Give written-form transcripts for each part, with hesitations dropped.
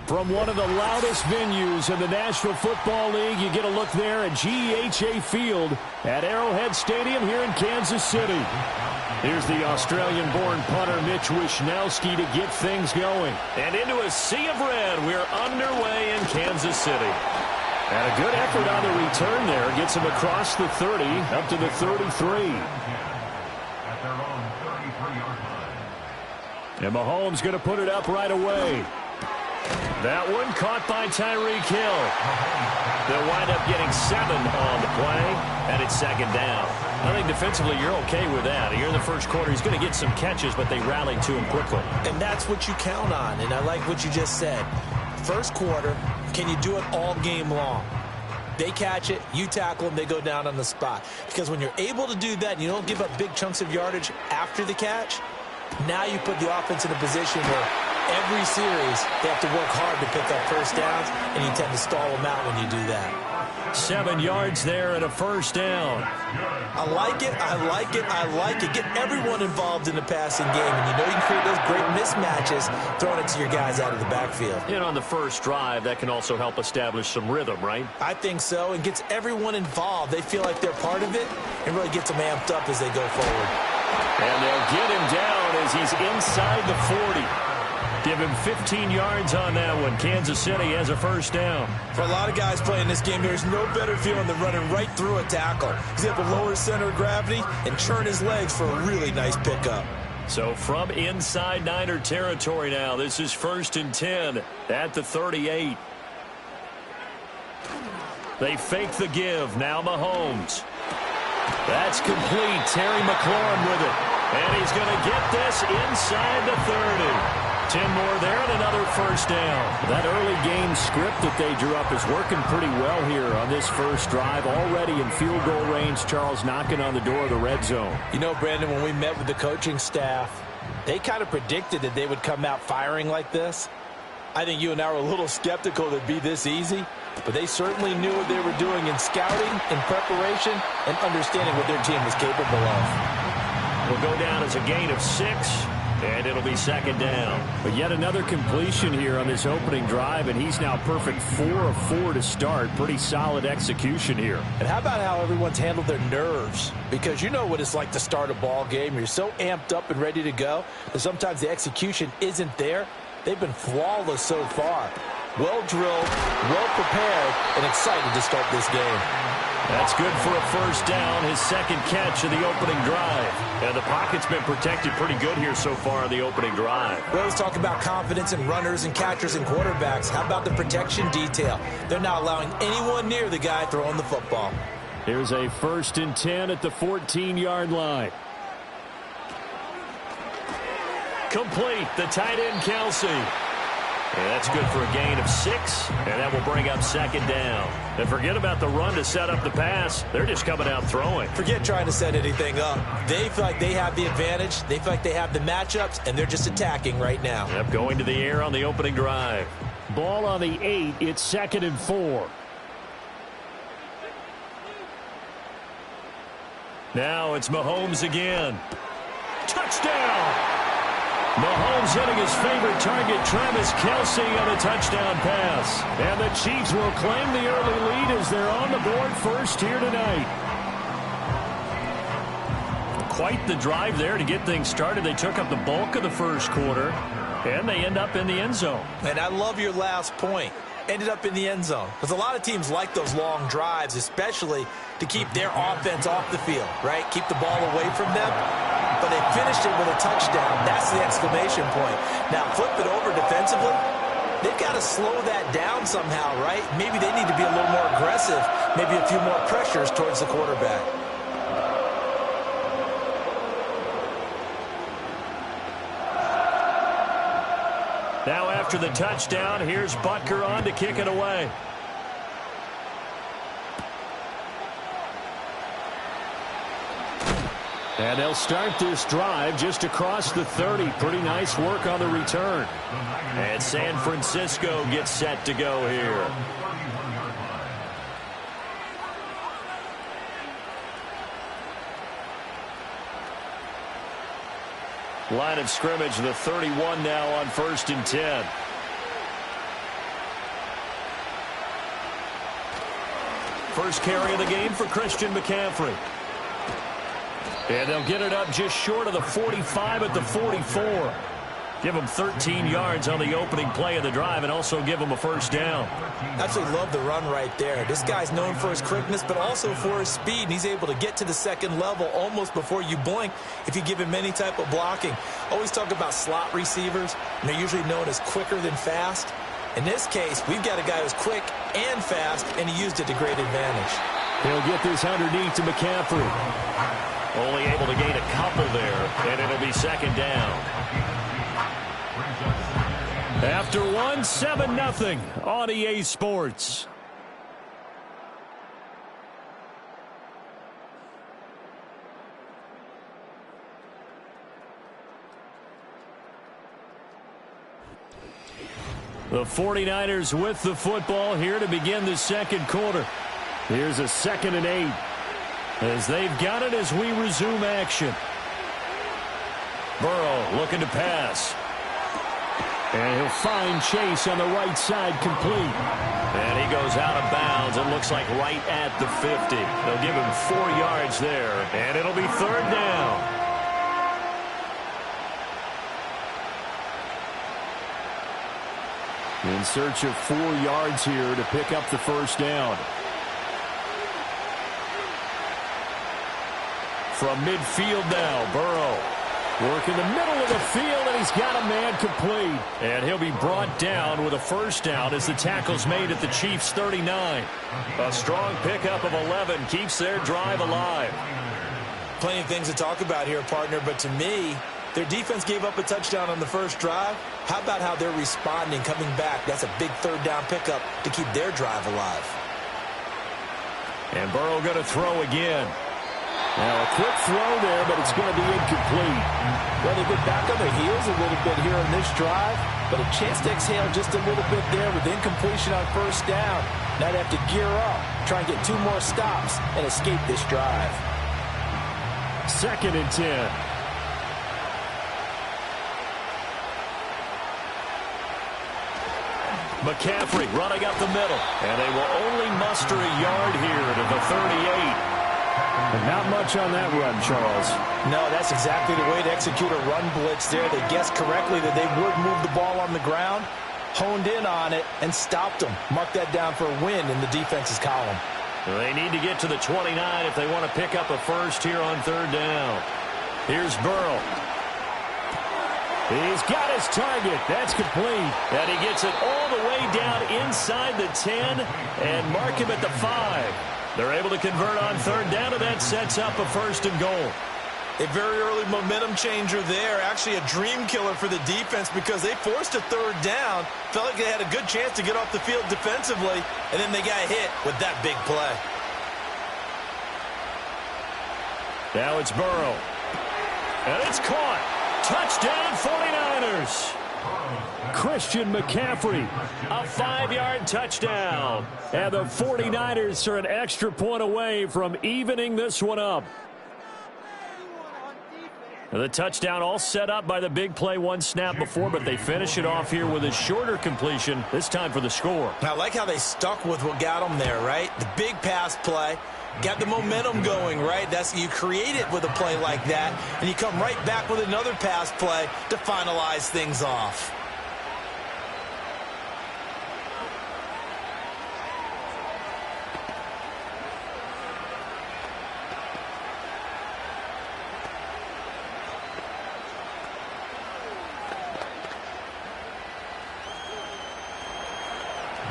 From one of the loudest venues in the National Football League, you get a look there at GEHA Field at Arrowhead Stadium here in Kansas City. Here's the Australian-born punter Mitch Wishnowsky to get things going. And into a sea of red, we're underway in Kansas City. And a good effort on the return there. Gets him across the 30, up to the 33. And Mahomes going to put it up right away. That one caught by Tyreek Hill. They'll wind up getting 7 on the play, and it's second down. I think defensively you're okay with that. Here in the first quarter, he's going to get some catches, but they rallied to him quickly. And that's what you count on, and I like what you just said. First quarter, can you do it all game long? They catch it, you tackle them, they go down on the spot. Because when you're able to do that and you don't give up big chunks of yardage after the catch, now you put the offense in a position where every series they have to work hard to pick up first downs, and you tend to stall them out when you do that. 7 yards there and a first down. I like it, I like it, I like it. Get everyone involved in the passing game, and you know you can create those great mismatches throwing it to your guys out of the backfield. And on the first drive, that can also help establish some rhythm, right? I think so, and gets everyone involved. They feel like they're part of it, and really gets them amped up as they go forward. And they'll get him down as he's inside the 40. Give him 15 yards on that one. Kansas City has a first down. For a lot of guys playing this game, there's no better feeling than running right through a tackle. He's able to lower his center of gravity and churn his legs for a really nice pickup. So from inside Niner territory now, this is 1st and 10 at the 38. They fake the give. Now Mahomes. That's complete. Terry McLaurin with it. And he's going to get this inside the 30. 10 more there and another first down. That early game script that they drew up is working pretty well here on this first drive. Already in field goal range, Charles knocking on the door of the red zone. You know, Brandon, when we met with the coaching staff, they kind of predicted that they would come out firing like this. I think you and I were a little skeptical that it'd be this easy, but they certainly knew what they were doing in scouting, in preparation, and understanding what their team was capable of. Will go down as a gain of 6. And it'll be second down. But yet another completion here on this opening drive, and he's now perfect 4 of 4 to start. Pretty solid execution here. And how about how everyone's handled their nerves? Because you know what it's like to start a ball game. You're so amped up and ready to go that sometimes the execution isn't there. They've been flawless so far. Well drilled, well prepared, and excited to start this game. That's good for a first down, his second catch of the opening drive. And the pocket's been protected pretty good here so far in the opening drive. Well, let's talk about confidence in runners and catchers and quarterbacks. How about the protection detail? They're not allowing anyone near the guy throwing the football. Here's a 1st and 10 at the 14-yard line. Complete, the tight end Kelsey. And that's good for a gain of 6, and that will bring up second down. And forget about the run to set up the pass. They're just coming out throwing. Forget trying to set anything up. They feel like they have the advantage. They feel like they have the matchups, and they're just attacking right now. Yep, going to the air on the opening drive. Ball on the 8. It's 2nd and 4. Now it's Mahomes again. Touchdown! Mahomes hitting his favorite target, Travis Kelce, on a touchdown pass. And the Chiefs will claim the early lead as they're on the board first here tonight. Quite the drive there to get things started. They took up the bulk of the first quarter, and they end up in the end zone. And I love your last point. Ended up in the end zone. Because a lot of teams like those long drives, especially to keep their offense off the field, right? Keep the ball away from them. But they finished it with a touchdown. That's the exclamation point. Now, flip it over defensively. They've got to slow that down somehow, right? Maybe they need to be a little more aggressive. Maybe a few more pressures towards the quarterback. Now after the touchdown, here's Butker on to kick it away. And they'll start this drive just across the 30. Pretty nice work on the return. And San Francisco gets set to go here. Line of scrimmage, the 31 now on 1st and 10. first carry of the game for Christian McCaffrey. And they'll get it up just short of the 45 at the 44. Give him 13 yards on the opening play of the drive and also give him a first down. Absolutely love the run right there. This guy's known for his quickness, but also for his speed. And he's able to get to the second level almost before you blink if you give him any type of blocking. Always talk about slot receivers, and they're usually known as quicker than fast. In this case, we've got a guy who's quick and fast, and he used it to great advantage. He'll get this underneath to McCaffrey. Only able to gain a couple there, and it'll be second down. After one, 7-0 on EA Sports. The 49ers with the football here to begin the second quarter. Here's a 2nd and 8 as they've got it as we resume action. Burrow looking to pass. And he'll find Chase on the right side complete. And he goes out of bounds. It looks like right at the 50. They'll give him 4 yards there. And it'll be 3rd down. In search of 4 yards here to pick up the first down. From midfield now, Burrow. Work in the middle of the field, and he's got a man complete. And he'll be brought down with a first down as the tackle's made at the Chiefs' 39. A strong pickup of 11 keeps their drive alive. Plenty of things to talk about here, partner, but to me, their defense gave up a touchdown on the first drive. How about how they're responding, coming back? That's a big 3rd down pickup to keep their drive alive. And Burrow going to throw again. Now, a quick throw there, but it's going to be incomplete. Well, they get back on their heels a little bit here on this drive, but a chance to exhale just a little bit there with incompletion on first down. Now they have to gear up, try and get 2 more stops, and escape this drive. 2nd and 10. McCaffrey running up the middle, and they will only muster a yard here to the 38. And not much on that run, Charles. No, that's exactly the way to execute a run blitz there. They guessed correctly that they would move the ball on the ground, honed in on it, and stopped them. Mark that down for a win in the defense's column. They need to get to the 29 if they want to pick up a first here on 3rd down. Here's Burrow. He's got his target. That's complete. And he gets it all the way down inside the 10 and mark him at the 5. They're able to convert on 3rd down, and that sets up a 1st and goal. A very early momentum changer there. Actually a dream killer for the defense because they forced a 3rd down. Felt like they had a good chance to get off the field defensively, and then they got hit with that big play. Now it's Burrow. And it's caught. Touchdown 49ers. Christian McCaffrey, a 5-yard touchdown. And the 49ers are an extra point away from evening this one up. The touchdown all set up by the big play 1 snap before, but they finish it off here with a shorter completion, this time for the score. I like how they stuck with what got them there, right? The big pass play. Got the momentum going, right? That's you create it with a play like that, and you come right back with another pass play to finalize things off.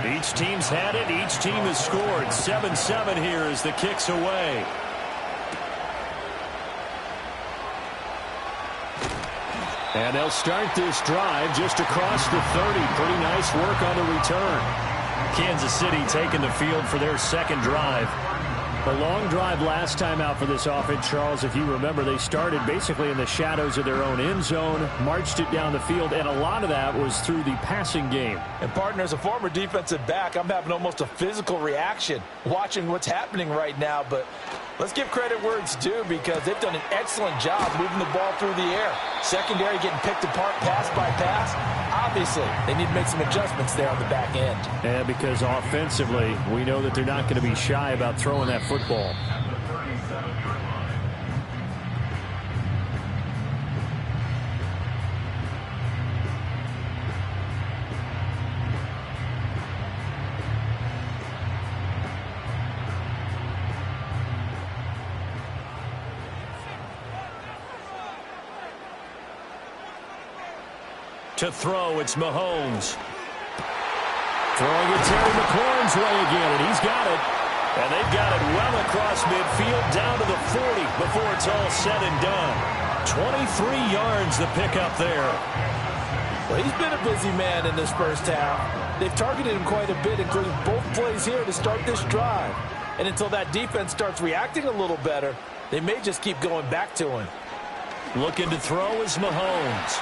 Each team's had it. Each team has scored. 7-7 here as the kick's away. And they'll start this drive just across the 30. Pretty nice work on the return. Kansas City taking the field for their 2nd drive. A long drive last time out for this offense, Charles. If you remember, they started basically in the shadows of their own end zone, marched it down the field, and a lot of that was through the passing game. And, partner, as a former defensive back, I'm having almost a physical reaction watching what's happening right now. But Let's give credit where it's due because they've done an excellent job moving the ball through the air. Secondary getting picked apart pass by pass. Obviously, they need to make some adjustments there on the back end. Yeah, because offensively, we know that they're not going to be shy about throwing that football. To throw, it's Mahomes. Throwing it Terry McLaurin's way again, and he's got it. And they've got it well across midfield, down to the 40 before it's all said and done. 23 yards the pickup there. Well, he's been a busy man in this first half. They've targeted him quite a bit, including both plays here to start this drive. And until that defense starts reacting a little better, they may just keep going back to him. Looking to throw is Mahomes.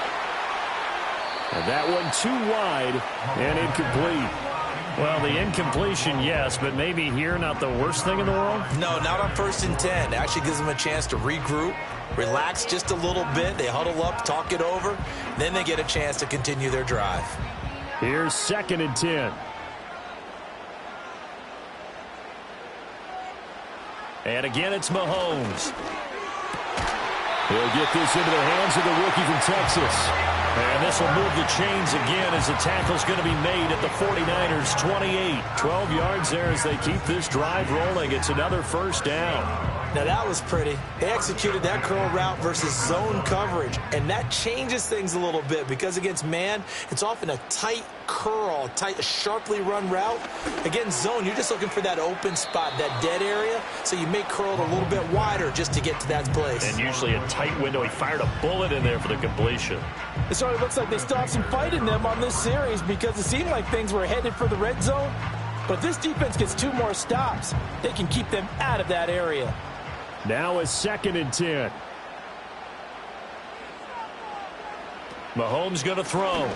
And that one too wide and incomplete. Well, the incompletion, yes, but maybe here not the worst thing in the world? No, not on 1st and 10. It actually gives them a chance to regroup, relax just a little bit. They huddle up, talk it over. Then they get a chance to continue their drive. Here's 2nd and 10. And again, it's Mahomes. He'll get this into the hands of the rookie from Texas. And this will move the chains again as the tackle's going to be made at the 49ers 28. 12 yards there as they keep this drive rolling. It's another first down. Now that was pretty. They executed that curl route versus zone coverage. And that changes things a little bit because against man, it's often a tight curl, tight, sharply run route. Against zone, you're just looking for that open spot, that dead area. So you may curl it a little bit wider just to get to that place. And usually a tight window. He fired a bullet in there for the completion. It sort of looks like they still have some fight in them on this series because it seemed like things were headed for the red zone. But if this defense gets 2 more stops, they can keep them out of that area. Now is 2nd and 10. Mahomes going to throw.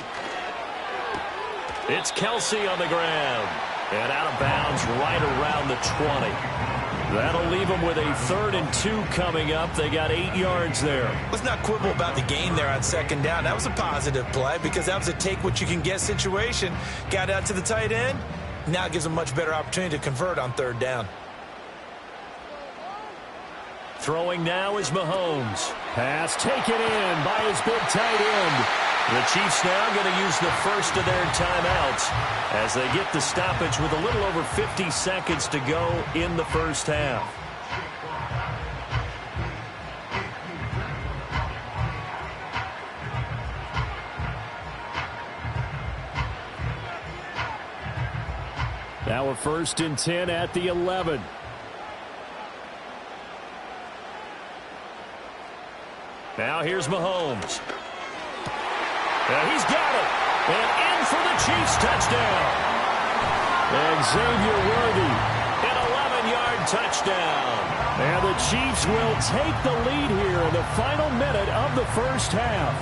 It's Kelsey on the ground. And out of bounds right around the 20. That'll leave them with a 3rd and 2 coming up. They got 8 yards there. Let's not quibble about the gain there on 2nd down. That was a positive play because that was a take-what-you-can-get situation. Got out to the tight end. Now it gives them a much better opportunity to convert on 3rd down. Throwing now is Mahomes. Pass taken in by his big tight end. The Chiefs now going to use the first of their timeouts as they get the stoppage with a little over 50 seconds to go in the first half. Now a 1st and 10 at the 11. Now here's Mahomes. And he's got it. And in for the Chiefs touchdown. And Xavier Worthy, an 11-yard touchdown. And the Chiefs will take the lead here in the final minute of the first half.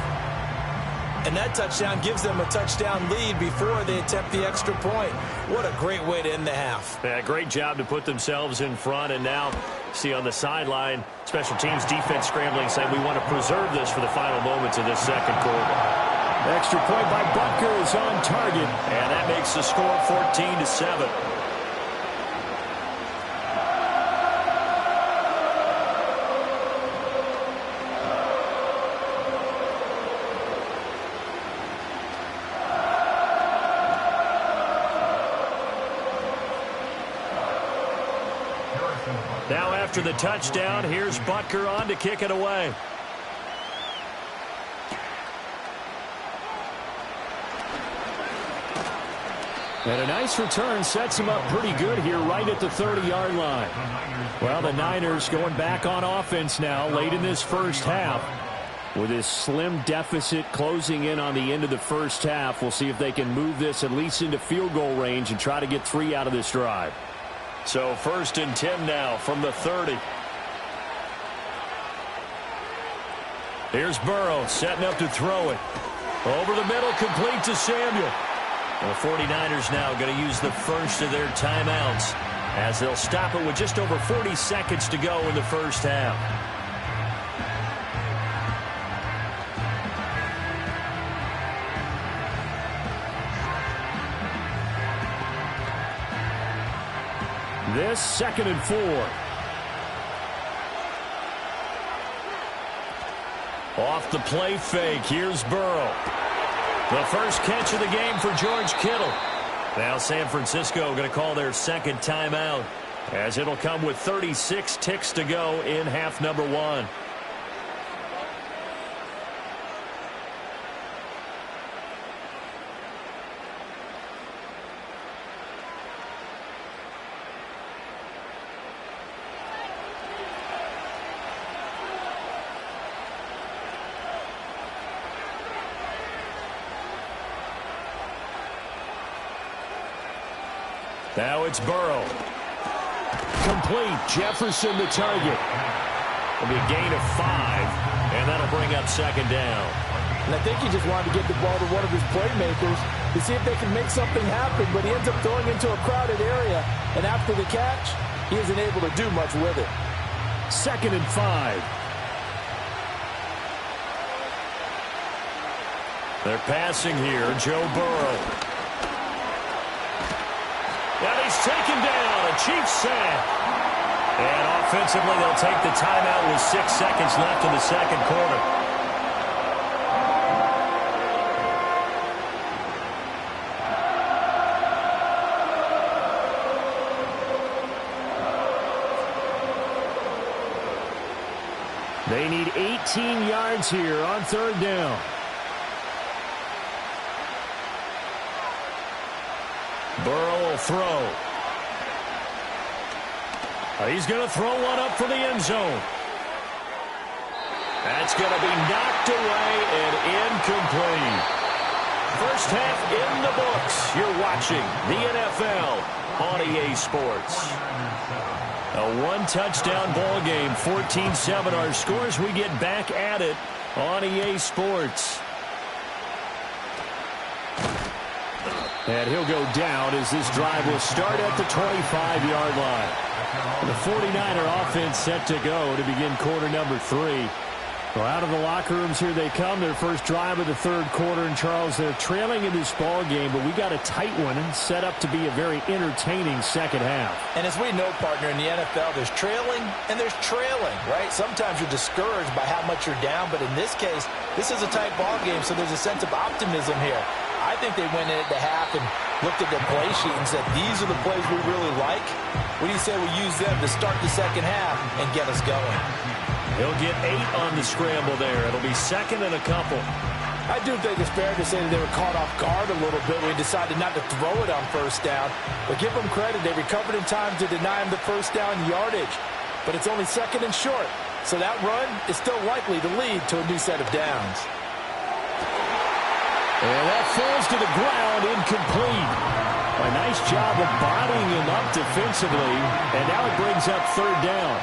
And that touchdown gives them a touchdown lead before they attempt the extra point. What a great way to end the half. Yeah, great job to put themselves in front. And now, see on the sideline, special teams defense scrambling, saying we want to preserve this for the final moments of this second quarter. Extra point by Butker is on target. And that makes the score 14-7. Now after the touchdown, here's Butker on to kick it away. And a nice return sets him up pretty good here right at the 30-yard line. Well, the Niners going back on offense now late in this first half. With this slim deficit closing in on the end of the first half, we'll see if they can move this at least into field goal range and try to get 3 out of this drive. So 1st and 10 now from the 30. Here's Burrow setting up to throw it. Over the middle, complete to Samuel. The 49ers now going to use the first of their timeouts as they'll stop it with just over 40 seconds to go in the first half. This 2nd and 4. Off the play fake, here's Burrow. The first catch of the game for George Kittle. Now San Francisco going to call their second timeout, as it'll come with 36 ticks to go in half number 1. Now it's Burrow. Complete. Jefferson the target. It'll be a gain of 5, and that'll bring up 2nd down. And I think he just wanted to get the ball to one of his playmakers to see if they can make something happen, but he ends up throwing into a crowded area, and after the catch, he isn't able to do much with it. 2nd and 5. They're passing here. Joe Burrow. And he's taken down. A Chiefs sack. And offensively, they'll take the timeout with 6 seconds left in the second quarter. They need 18 yards here on 3rd down. Burrow will throw. He's going to throw one up for the end zone. That's going to be knocked away and incomplete. First half in the books. You're watching the NFL on EA Sports. A one-touchdown ball game, 14-7 our scores. We get back at it on EA Sports. And he'll go down as this drive will start at the 25-yard line. The 49er offense set to go to begin quarter number 3. Well, out of the locker rooms here they come. Their first drive of the 3rd quarter. And, Charles, they're trailing in this ball game, but we got a tight one and set up to be a very entertaining second half. And as we know, partner, in the NFL, there's trailing and there's trailing, right? Sometimes you're discouraged by how much you're down, but in this case, this is a tight ball game, so there's a sense of optimism here. I think they went in at the half and looked at their play sheet and said, these are the plays we really like. What do you say we use them to start the second half and get us going? He'll get 8 on the scramble there. It'll be 2nd and a couple. I do think it's fair to say that they were caught off guard a little bit when he decided not to throw it on 1st down. But give them credit. They recovered in time to deny him the 1st down yardage. But it's only 2nd and short. So that run is still likely to lead to a new set of downs. And that falls to the ground, incomplete. A nice job of bodying him up defensively, and now it brings up 3rd down.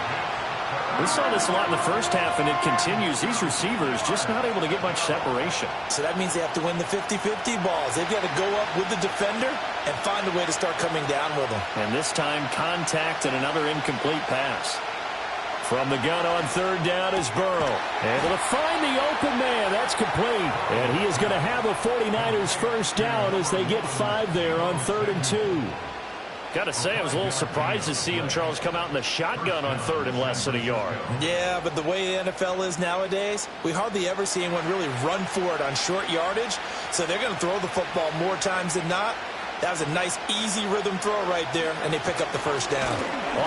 We saw this a lot in the first half, and it continues. These receivers just not able to get much separation. So that means they have to win the 50-50 balls. They've got to go up with the defender and find a way to start coming down with them. And this time, contact and another incomplete pass. From the gun on 3rd down is Burrow. Able to find the open man. That's complete. And he is going to have a 49ers first down as they get 5 there on 3rd and 2. Got to say, I was a little surprised to see him, Charles, come out in the shotgun on 3rd and less than a yard. Yeah, but the way the NFL is nowadays, we hardly ever see anyone really run for it on short yardage. So they're going to throw the football more times than not. That was a nice, easy rhythm throw right there, and they pick up the first down.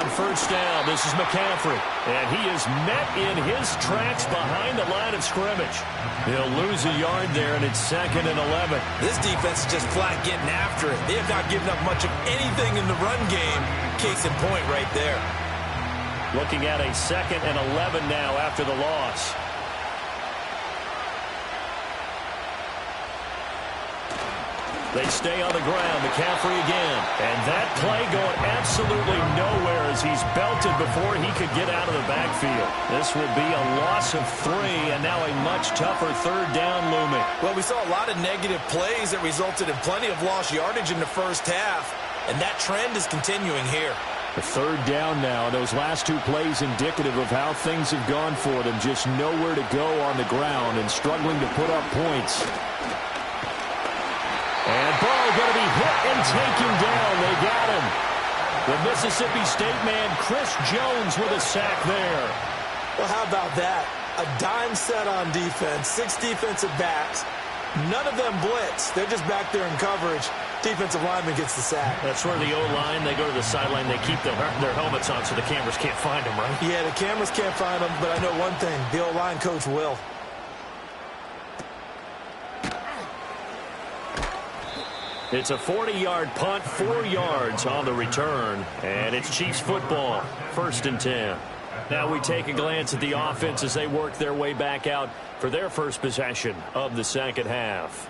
On 1st down, this is McCaffrey. And he is met in his tracks behind the line of scrimmage. He'll lose a yard there, and it's 2nd and 11. This defense is just flat getting after it. They have not given up much of anything in the run game. Case in point right there. Looking at a 2nd and 11 now after the loss. They stay on the ground. McCaffrey again. And that play going absolutely nowhere as he's belted before he could get out of the backfield. This will be a loss of 3 and now a much tougher 3rd down looming. Well, we saw a lot of negative plays that resulted in plenty of lost yardage in the first half. And that trend is continuing here. A third down now. Those last two plays indicative of how things have gone for them. Just nowhere to go on the ground and struggling to put up points. And Burrow going to be hit and taken down. They got him. The Mississippi State man, Chris Jones, with a sack there. Well, how about that? A dime set on defense, 6 defensive backs. None of them blitz. They're just back there in coverage. Defensive lineman gets the sack. That's where the O-line, they go to the sideline, they keep their helmets on so the cameras can't find them, right? Yeah, the cameras can't find them, but I know one thing. The O-line coach will. It's a 40-yard punt, 4 yards on the return, and it's Chiefs football, 1st and 10. Now we take a glance at the offense as they work their way back out for their first possession of the second half.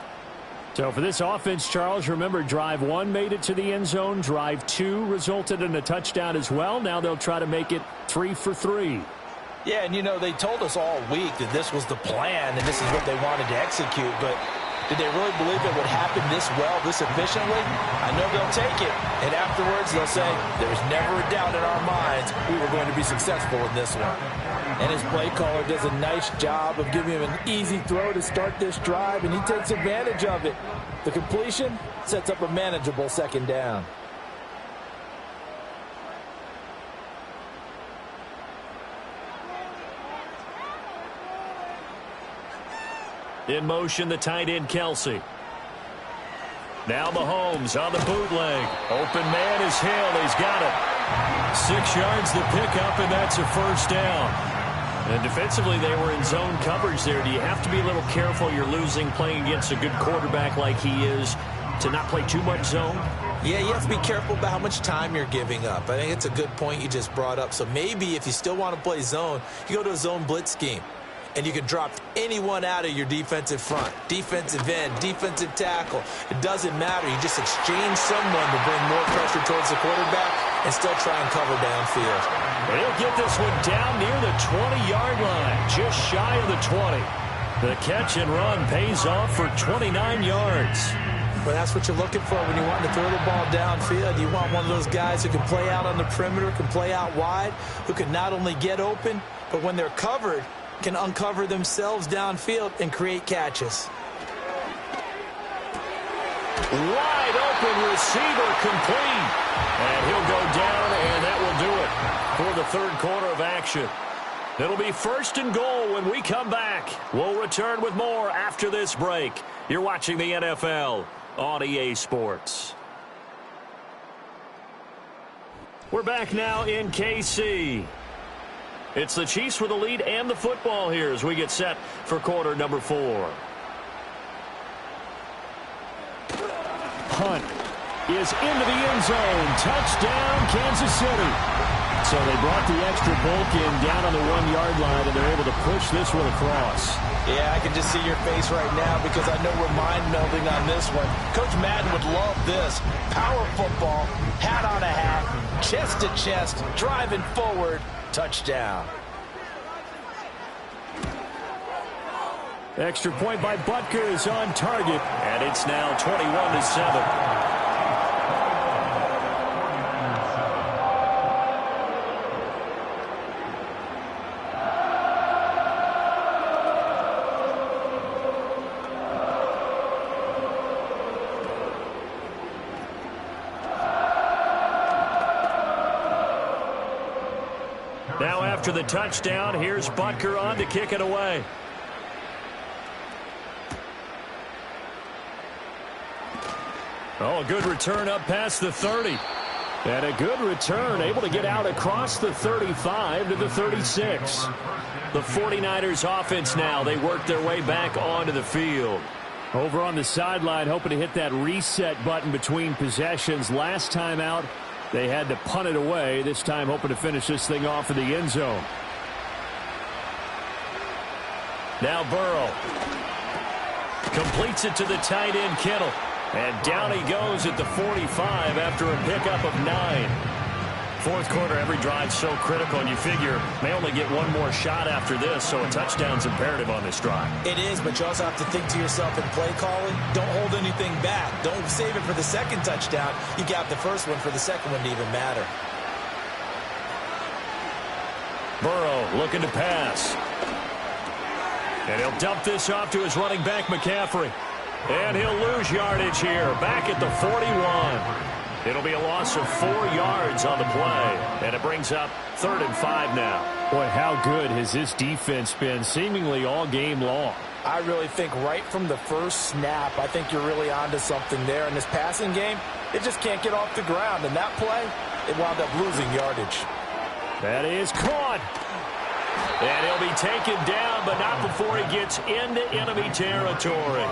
So for this offense, Charles, remember drive 1 made it to the end zone. Drive 2 resulted in a touchdown as well. Now they'll try to make it 3 for 3. Yeah, and you know, they told us all week that this was the plan and this is what they wanted to execute, but did they really believe it would happen this well, this efficiently? I know they'll take it, and afterwards they'll say, there's never a doubt in our minds we were going to be successful in this one. And his play caller does a nice job of giving him an easy throw to start this drive, and he takes advantage of it. The completion sets up a manageable second down. In motion, the tight end, Kelsey. Now Mahomes on the bootleg. Open man is Hill. He's got it. 6 yards the pickup, and that's a first down. And defensively, they were in zone coverage there. Do you have to be a little careful? You're losing playing against a good quarterback like he is to not play too much zone? Yeah, you have to be careful about how much time you're giving up. I think it's a good point you just brought up. So maybe if you still want to play zone, you go to a zone blitz scheme. And you can drop anyone out of your defensive front, defensive end, defensive tackle. It doesn't matter. You just exchange someone to bring more pressure towards the quarterback and still try and cover downfield. And he'll get this one down near the 20-yard line, just shy of the 20. The catch and run pays off for 29 yards. Well, that's what you're looking for when you want to throw the ball downfield. You want one of those guys who can play out on the perimeter, can play out wide, who can not only get open, but when they're covered, can uncover themselves downfield and create catches. Wide open receiver complete. And he'll go down, and that will do it for the third quarter of action. It'll be 1st and goal when we come back. We'll return with more after this break. You're watching the NFL on EA Sports. We're back now in KC. It's the Chiefs with the lead and the football here as we get set for quarter number 4. Hunt is into the end zone. Touchdown, Kansas City. So they brought the extra bulk in down on the 1-yard line, and they're able to push this one across. Yeah, I can just see your face right now because I know we're mind-melding on this one. Coach Madden would love this. Power football, hat on a hat, chest to chest, driving forward. Touchdown. Extra point by Butker is on target, and it's now 21-7. Now after the touchdown, here's Butker on to kick it away. Oh, a good return up past the 30. And a good return, able to get out across the 35 to the 36. The 49ers offense now, they work their way back onto the field. Over on the sideline, hoping to hit that reset button between possessions. Last time out, they had to punt it away. This time hoping to finish this thing off in the end zone. Now Burrow completes it to the tight end, Kittle. And down he goes at the 45 after a pickup of 9. Fourth quarter, every drive so critical, and you figure may only get one more shot after this, so a touchdown's imperative on this drive. It is, but you also have to think to yourself in play calling, don't hold anything back. Don't save it for the second touchdown. You got the first one for the second one to even matter. Burrow looking to pass. And he'll dump this off to his running back, McCaffrey. And he'll lose yardage here, back at the 41. It'll be a loss of 4 yards on the play. And it brings up 3rd and 5 now. Boy, how good has this defense been seemingly all game long? I really think right from the first snap, I think you're really onto something there. In this passing game, it just can't get off the ground. And that play, it wound up losing yardage. That is caught. And he'll be taken down, but not before he gets into enemy territory.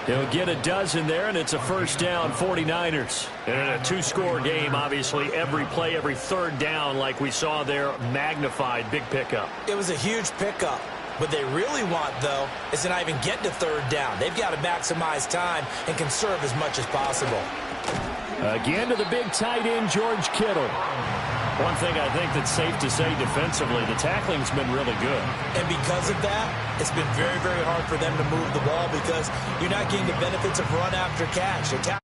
He'll get a dozen there, and it's a first down, 49ers. And in a two-score game, obviously, every play, every third down, like we saw there, magnified, big pickup. It was a huge pickup. What they really want, though, is to not even get to third down. They've got to maximize time and conserve as much as possible. Again to the big tight end, George Kittle. One thing I think that's safe to say defensively, the tackling's been really good. And because of that, it's been very, very hard for them to move the ball because you're not getting the benefits of run after catch.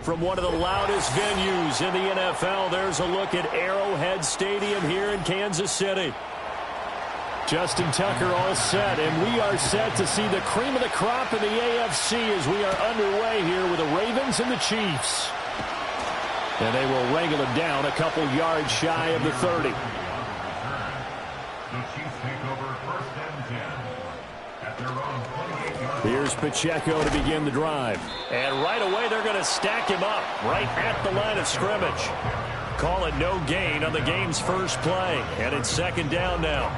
From one of the loudest venues in the NFL, there's a look at Arrowhead Stadium here in Kansas City. Justin Tucker all set, and we are set to see the cream of the crop in the AFC as we are underway here with the Ravens and the Chiefs. And they will wrangle it down a couple yards shy of the 30. The Chiefs take over first and 10 at their own 28-yard line. Here's Pacheco to begin the drive. And right away they're going to stack him up right at the line of scrimmage. Call it no gain on the game's first play. And it's second down now.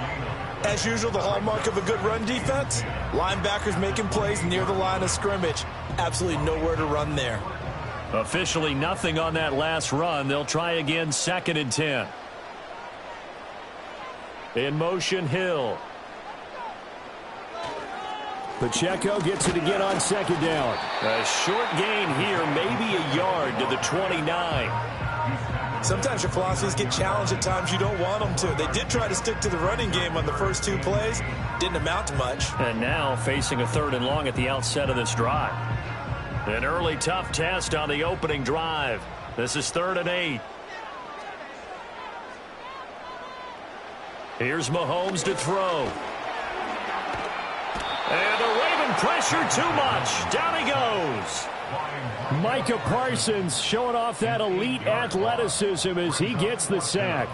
As usual, the hallmark of a good run defense, linebackers making plays near the line of scrimmage. Absolutely nowhere to run there. Officially nothing on that last run. They'll try again, second and 10. In motion, Hill. Pacheco gets it again on second down. A short gain here, maybe a yard to the 29. Sometimes your philosophies get challenged at times you don't want them to. They did try to stick to the running game on the first two plays. Didn't amount to much. And now facing a third and long at the outset of this drive. An early tough test on the opening drive. This is 3rd and 8. Here's Mahomes to throw. And the Raven pressure too much. Down he goes. Micah Parsons showing off that elite athleticism as he gets the sack.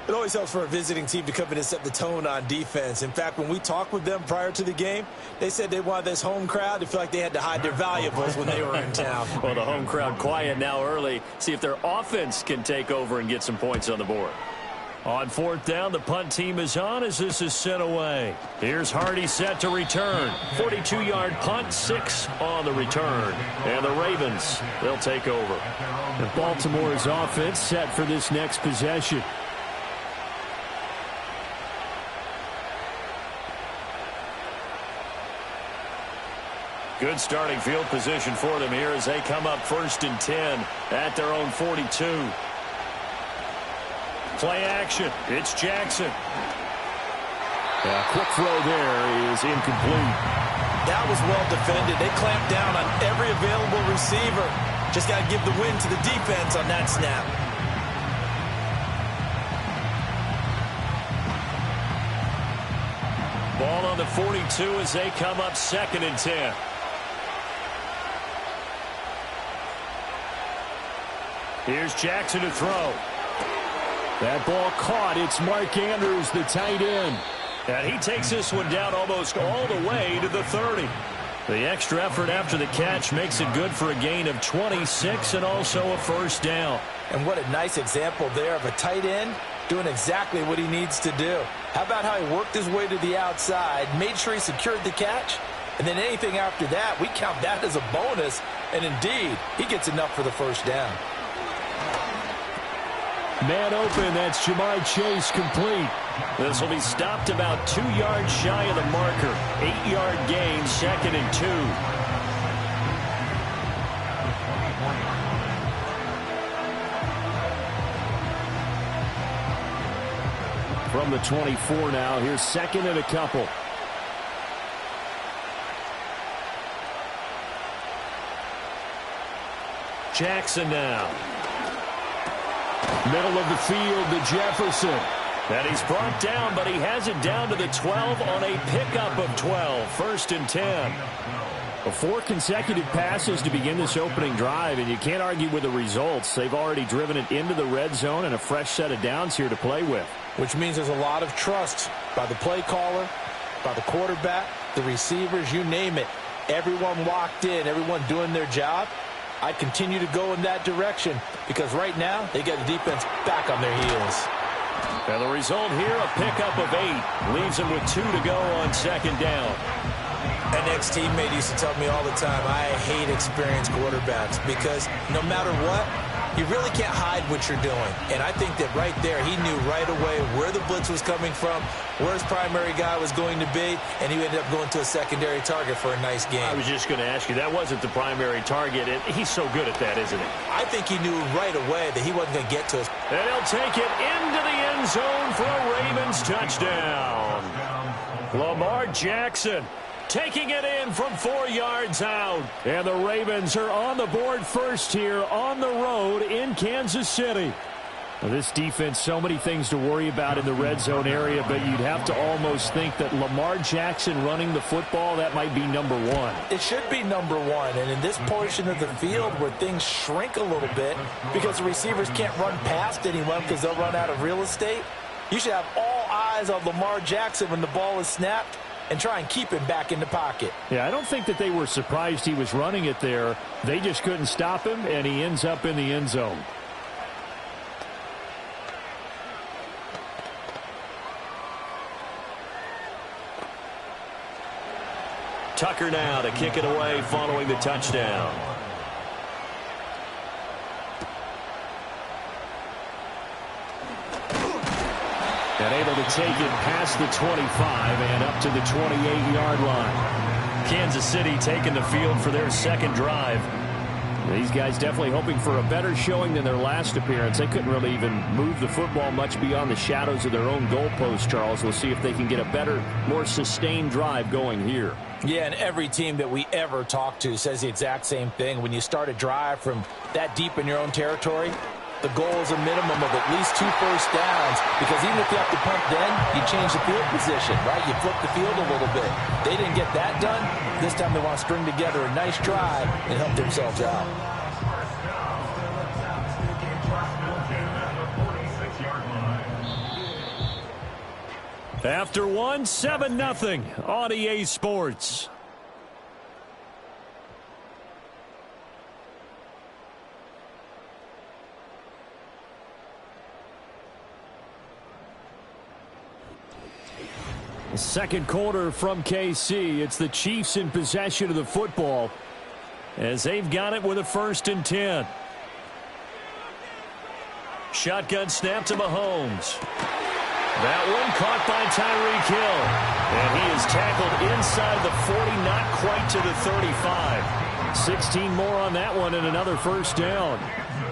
It always helps for a visiting team to come in and set the tone on defense. In fact, when we talked with them prior to the game, they said they wanted this home crowd to feel like they had to hide their valuables when they were in town. Well, the home crowd quiet now early. See if their offense can take over and get some points on the board. On fourth down, the punt team is on as this is sent away. Here's Hardy set to return. 42-yard punt, 6 on the return. And the Ravens, they'll take over. And Baltimore's offense set for this next possession. Good starting field position for them here as they come up 1st and 10 at their own 42. Play action. It's Jackson. A quick throw there is incomplete. That was well defended. They clamped down on every available receiver. Just got to give the win to the defense on that snap. Ball on the 42 as they come up 2nd and 10. Here's Jackson to throw. That ball caught. It's Mark Andrews, the tight end. And he takes this one down almost all the way to the 30. The extra effort after the catch makes it good for a gain of 26 and also a 1st down. And what a nice example there of a tight end doing exactly what he needs to do. How about how he worked his way to the outside, made sure he secured the catch, and then anything after that, we count that as a bonus. And indeed, he gets enough for the 1st down. Man open, that's Ja'Marr Chase complete. This will be stopped about 2 yards shy of the marker. 8-yard gain, 2nd and 2. From the 24 now, here's 2nd and a couple. Jackson now. Middle of the field to Jefferson. And he's brought down, but he has it down to the 12 on a pickup of 12. 1st and 10. 4 consecutive passes to begin this opening drive, and you can't argue with the results. They've already driven it into the red zone and a fresh set of downs here to play with. Which means there's a lot of trust by the play caller, by the quarterback, the receivers, you name it. Everyone locked in, everyone doing their job. I continue to go in that direction because right now they get the defense back on their heels. And the result here, a pickup of 8. Leaves them with 2 to go on 2nd down. An ex-teammate used to tell me all the time, I hate experienced quarterbacks because no matter what, you really can't hide what you're doing. And I think that right there, he knew right away where the blitz was coming from, where his primary guy was going to be, and he ended up going to a secondary target for a nice game. I was just going to ask you, that wasn't the primary target, and he's so good at that, isn't he? I think he knew right away that he wasn't going to get to us. And he'll take it into the end zone for a Ravens touchdown. Lamar Jackson taking it in from 4 yards out. And the Ravens are on the board first here on the road in Kansas City. Now, this defense, so many things to worry about in the red zone area, but you'd have to almost think that Lamar Jackson running the football, that might be number 1. It should be number 1. And in this portion of the field where things shrink a little bit because the receivers can't run past anyone because they'll run out of real estate, you should have all eyes on Lamar Jackson when the ball is snapped and try and keep him back in the pocket. Yeah, I don't think that they were surprised he was running it there. They just couldn't stop him, and he ends up in the end zone. Tucker now to kick it away following the touchdown. And able to take it past the 25 and up to the 28-yard line. Kansas City taking the field for their 2nd drive. These guys definitely hoping for a better showing than their last appearance. They couldn't really even move the football much beyond the shadows of their own goalpost, Charles. We'll see if they can get a better, more sustained drive going here. Yeah, and every team that we ever talk to says the exact same thing. When you start a drive from that deep in your own territory, the goal is a minimum of at least 2 first downs, because even if you have to punt then, you change the field position, right? You flip the field a little bit. They didn't get that done. This time they want to string together a nice drive and help themselves out. After one, 7-0 on EA Sports. Second quarter from KC. It's the Chiefs in possession of the football as they've got it with a 1st and 10. Shotgun snap to Mahomes. That one caught by Tyreek Hill. And he is tackled inside the 40, not quite to the 35. 16 more on that one and another 1st down.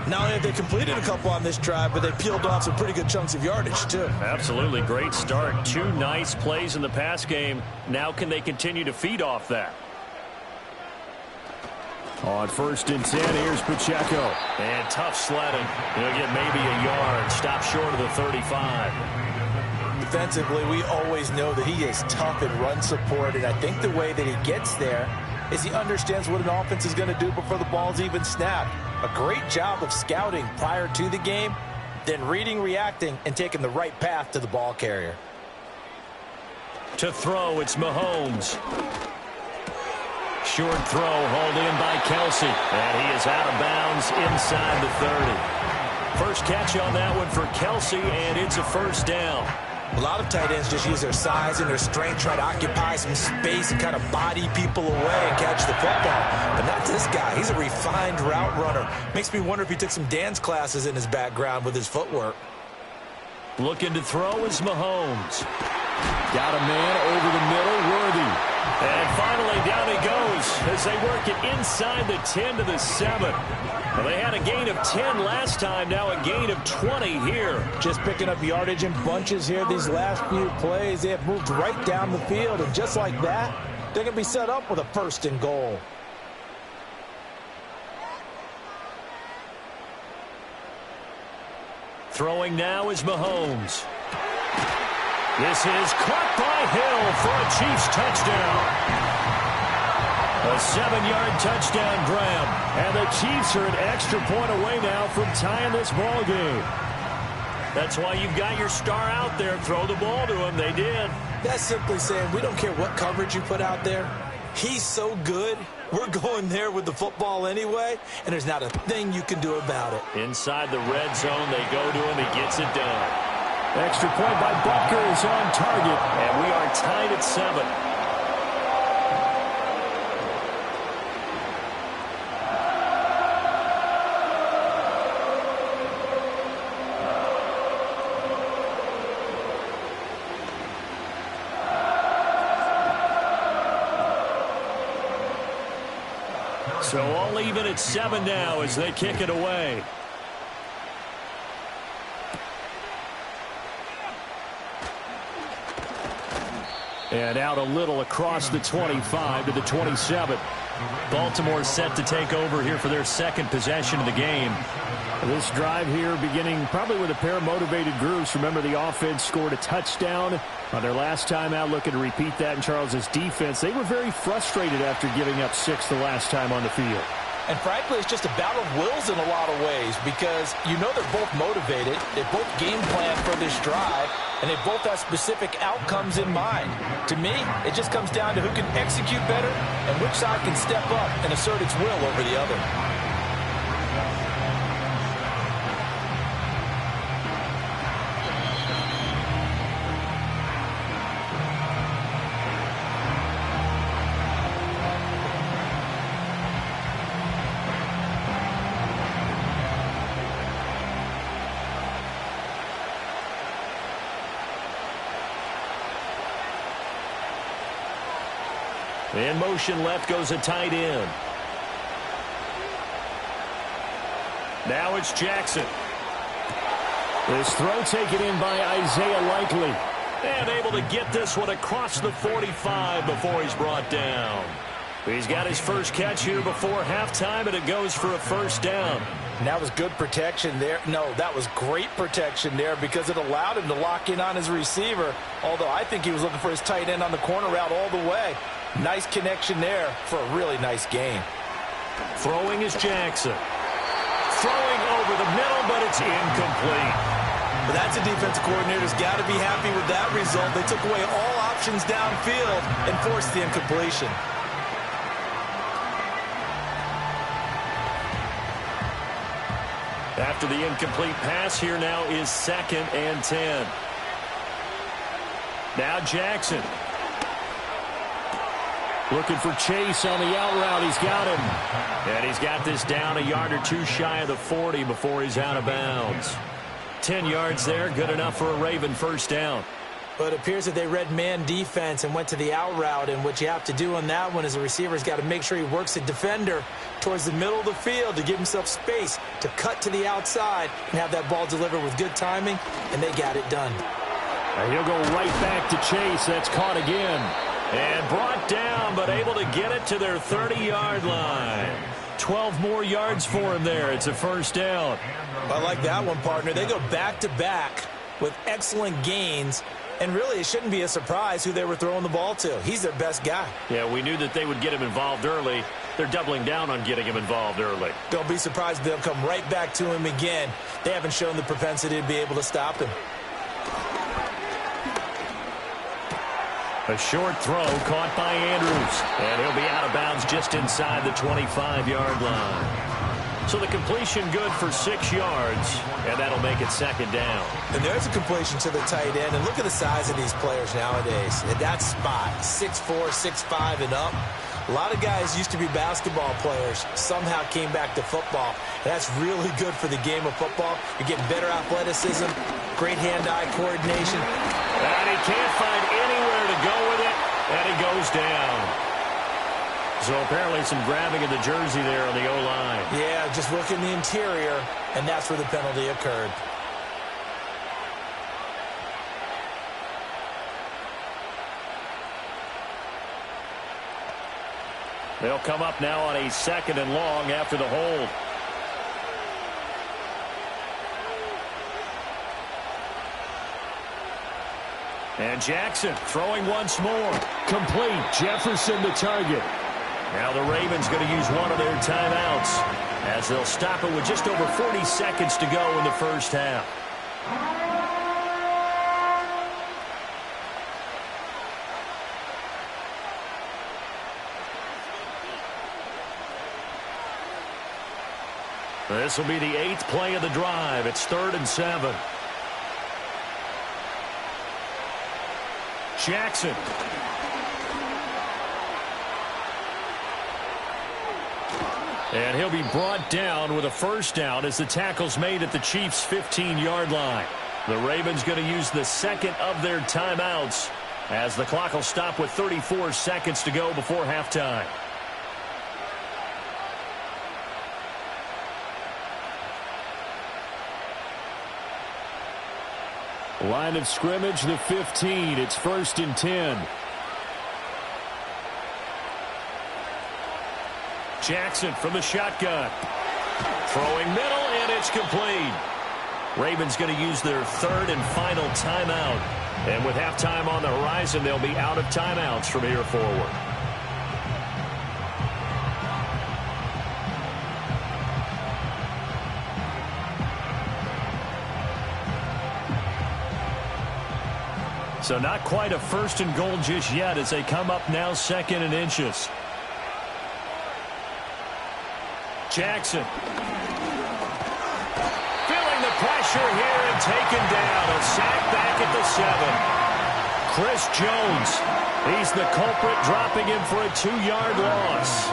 Not only have they completed a couple on this drive, but they peeled off some pretty good chunks of yardage, too. Absolutely. Great start. 2 nice plays in the pass game. Now can they continue to feed off that? On 1st and 10, here's Pacheco. And tough sledding. He'll get maybe a yard. Stop short of the 35. Defensively, we always know that he is tough in run support, and I think the way that he gets there is he understands what an offense is going to do before the ball's even snapped. A great job of scouting prior to the game, then reading, reacting, and taking the right path to the ball carrier. To throw, it's Mahomes. Short throw, hauled in by Kelce. And he is out of bounds inside the 30. First catch on that one for Kelce, and it's a 1st down. A lot of tight ends just use their size and their strength, try to occupy some space and kind of body people away and catch the football. But not this guy. He's a refined route runner. Makes me wonder if he took some dance classes in his background with his footwork. Looking to throw is Mahomes. Got a man over the middle, Worthy. And finally down he goes as they work it inside the 10 to the 7. Well, they had a gain of 10 last time, now a gain of 20 here. Just picking up yardage in bunches here these last few plays. They have moved right down the field, and just like that, they're going to be set up with a 1st and goal. Throwing now is Mahomes. This is caught by Hill for a Chiefs touchdown. A 7-yard touchdown grab. And the Chiefs are an extra point away now from tying this ball game. That's why you've got your star out there. Throw the ball to him. They did. That's simply saying we don't care what coverage you put out there. He's so good. We're going there with the football anyway, and there's not a thing you can do about it. Inside the red zone, they go to him. He gets it done. Extra point by Butker is on target. And we are tied at 7. So all even at 7 now as they kick it away. And out a little across the 25 to the 27. Baltimore set to take over here for their 2nd possession of the game. This drive here beginning probably with a pair of motivated groups. Remember, the offense scored a touchdown on their last time out, looking to repeat that in Charles's defense. They were very frustrated after giving up 6 the last time on the field. And frankly, it's just a battle of wills in a lot of ways because you know they're both motivated. They both game plan for this drive, and they both have specific outcomes in mind. To me, it just comes down to who can execute better and which side can step up and assert its will over the other. In motion left goes a tight end. Now it's Jackson. This throw taken in by Isaiah Likely. And able to get this one across the 45 before he's brought down. He's got his first catch here before halftime, and it goes for a 1st down. And that was good protection there. No, that was great protection there because it allowed him to lock in on his receiver, although I think he was looking for his tight end on the corner route all the way. Nice connection there for a really nice gain. Throwing is Jackson. Throwing over the middle, but it's incomplete. But that's a defensive coordinator's got to be happy with that result. They took away all options downfield and forced the incompletion. After the incomplete pass, here now is 2nd and 10. Now Jackson. Looking for Chase on the out route. He's got him. And he's got this down a yard or two shy of the 40 before he's out of bounds. 10 yards there, good enough for a Raven first down. Well, it appears that they read man defense and went to the out route, and what you have to do on that one is the receiver's got to make sure he works the defender towards the middle of the field to give himself space to cut to the outside and have that ball delivered with good timing, and they got it done. And he'll go right back to Chase. That's caught again. And brought down, but able to get it to their 30-yard line. 12 more yards for him there. It's a first down. I like that one, partner. They go back-to-back with excellent gains. And really, it shouldn't be a surprise who they were throwing the ball to. He's their best guy. Yeah, we knew that they would get him involved early. They're doubling down on getting him involved early. Don't be surprised if they'll come right back to him again. They haven't shown the propensity to be able to stop him. A short throw caught by Andrews. And he'll be out of bounds just inside the 25-yard line. So the completion good for 6 yards, and that'll make it second down. And there's a completion to the tight end. And look at the size of these players nowadays. At that spot, 6'4", 6'5", and up. A lot of guys used to be basketball players, somehow came back to football. And that's really good for the game of football. You're getting better athleticism, great hand-eye coordination. And he can't find anywhere to go with it, and he goes down. So apparently some grabbing of the jersey there on the O-line. Yeah, just look in the interior, and that's where the penalty occurred. They'll come up now on a 2nd and long after the hold. And Jackson throwing once more. Complete. Jefferson the target. Now the Ravens going to use one of their timeouts as they'll stop it with just over 40 seconds to go in the first half. This will be the 8th play of the drive. It's 3rd and 7. Jackson. And he'll be brought down with a first down as the tackle's made at the Chiefs' 15-yard line. The Ravens going to use the 2nd of their timeouts as the clock will stop with 34 seconds to go before halftime. Line of scrimmage, the 15. It's 1st and 10. Jackson from the shotgun. Throwing middle, and it's complete. Ravens going to use their 3rd and final timeout. And with halftime on the horizon, they'll be out of timeouts from here forward. So not quite a 1st and goal just yet as they come up now 2nd and inches. Jackson. Feeling the pressure here and taken down. A sack back at the 7. Chris Jones. He's the culprit, dropping him for a 2-yard loss.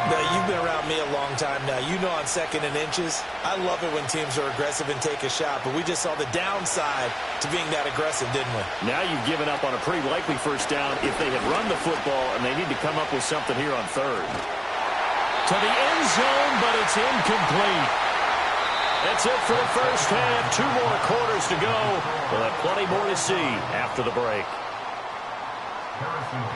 Now, you've been around me a long time now. You know on 2nd and inches, I love it when teams are aggressive and take a shot, but we just saw the downside to being that aggressive, didn't we? Now you've given up on a pretty likely first down if they had run the football, and they need to come up with something here on 3rd. To the end zone, but it's incomplete. That's it for the first half. 2 more quarters to go. We'll have plenty more to see after the break.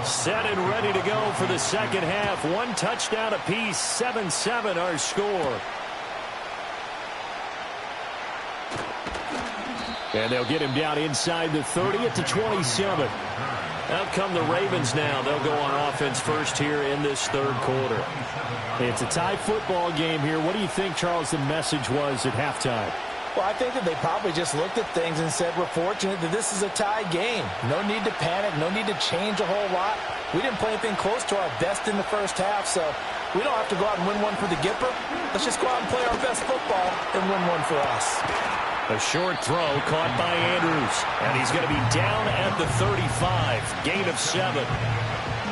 Set and ready to go for the second half. 1 touchdown apiece. 7-7 our score. And they'll get him down inside the 30 at the 27. Out come the Ravens now. They'll go on offense first here in this 3rd quarter. It's a tie football game here. What do you think, Charles, the message was at halftime? Well, I think that they probably just looked at things and said, we're fortunate that this is a tie game. No need to panic. No need to change a whole lot. We didn't play anything close to our best in the first half, so we don't have to go out and win one for the Gipper. Let's just go out and play our best football and win one for us. A short throw caught by Andrews. And he's going to be down at the 35. Gain of 7.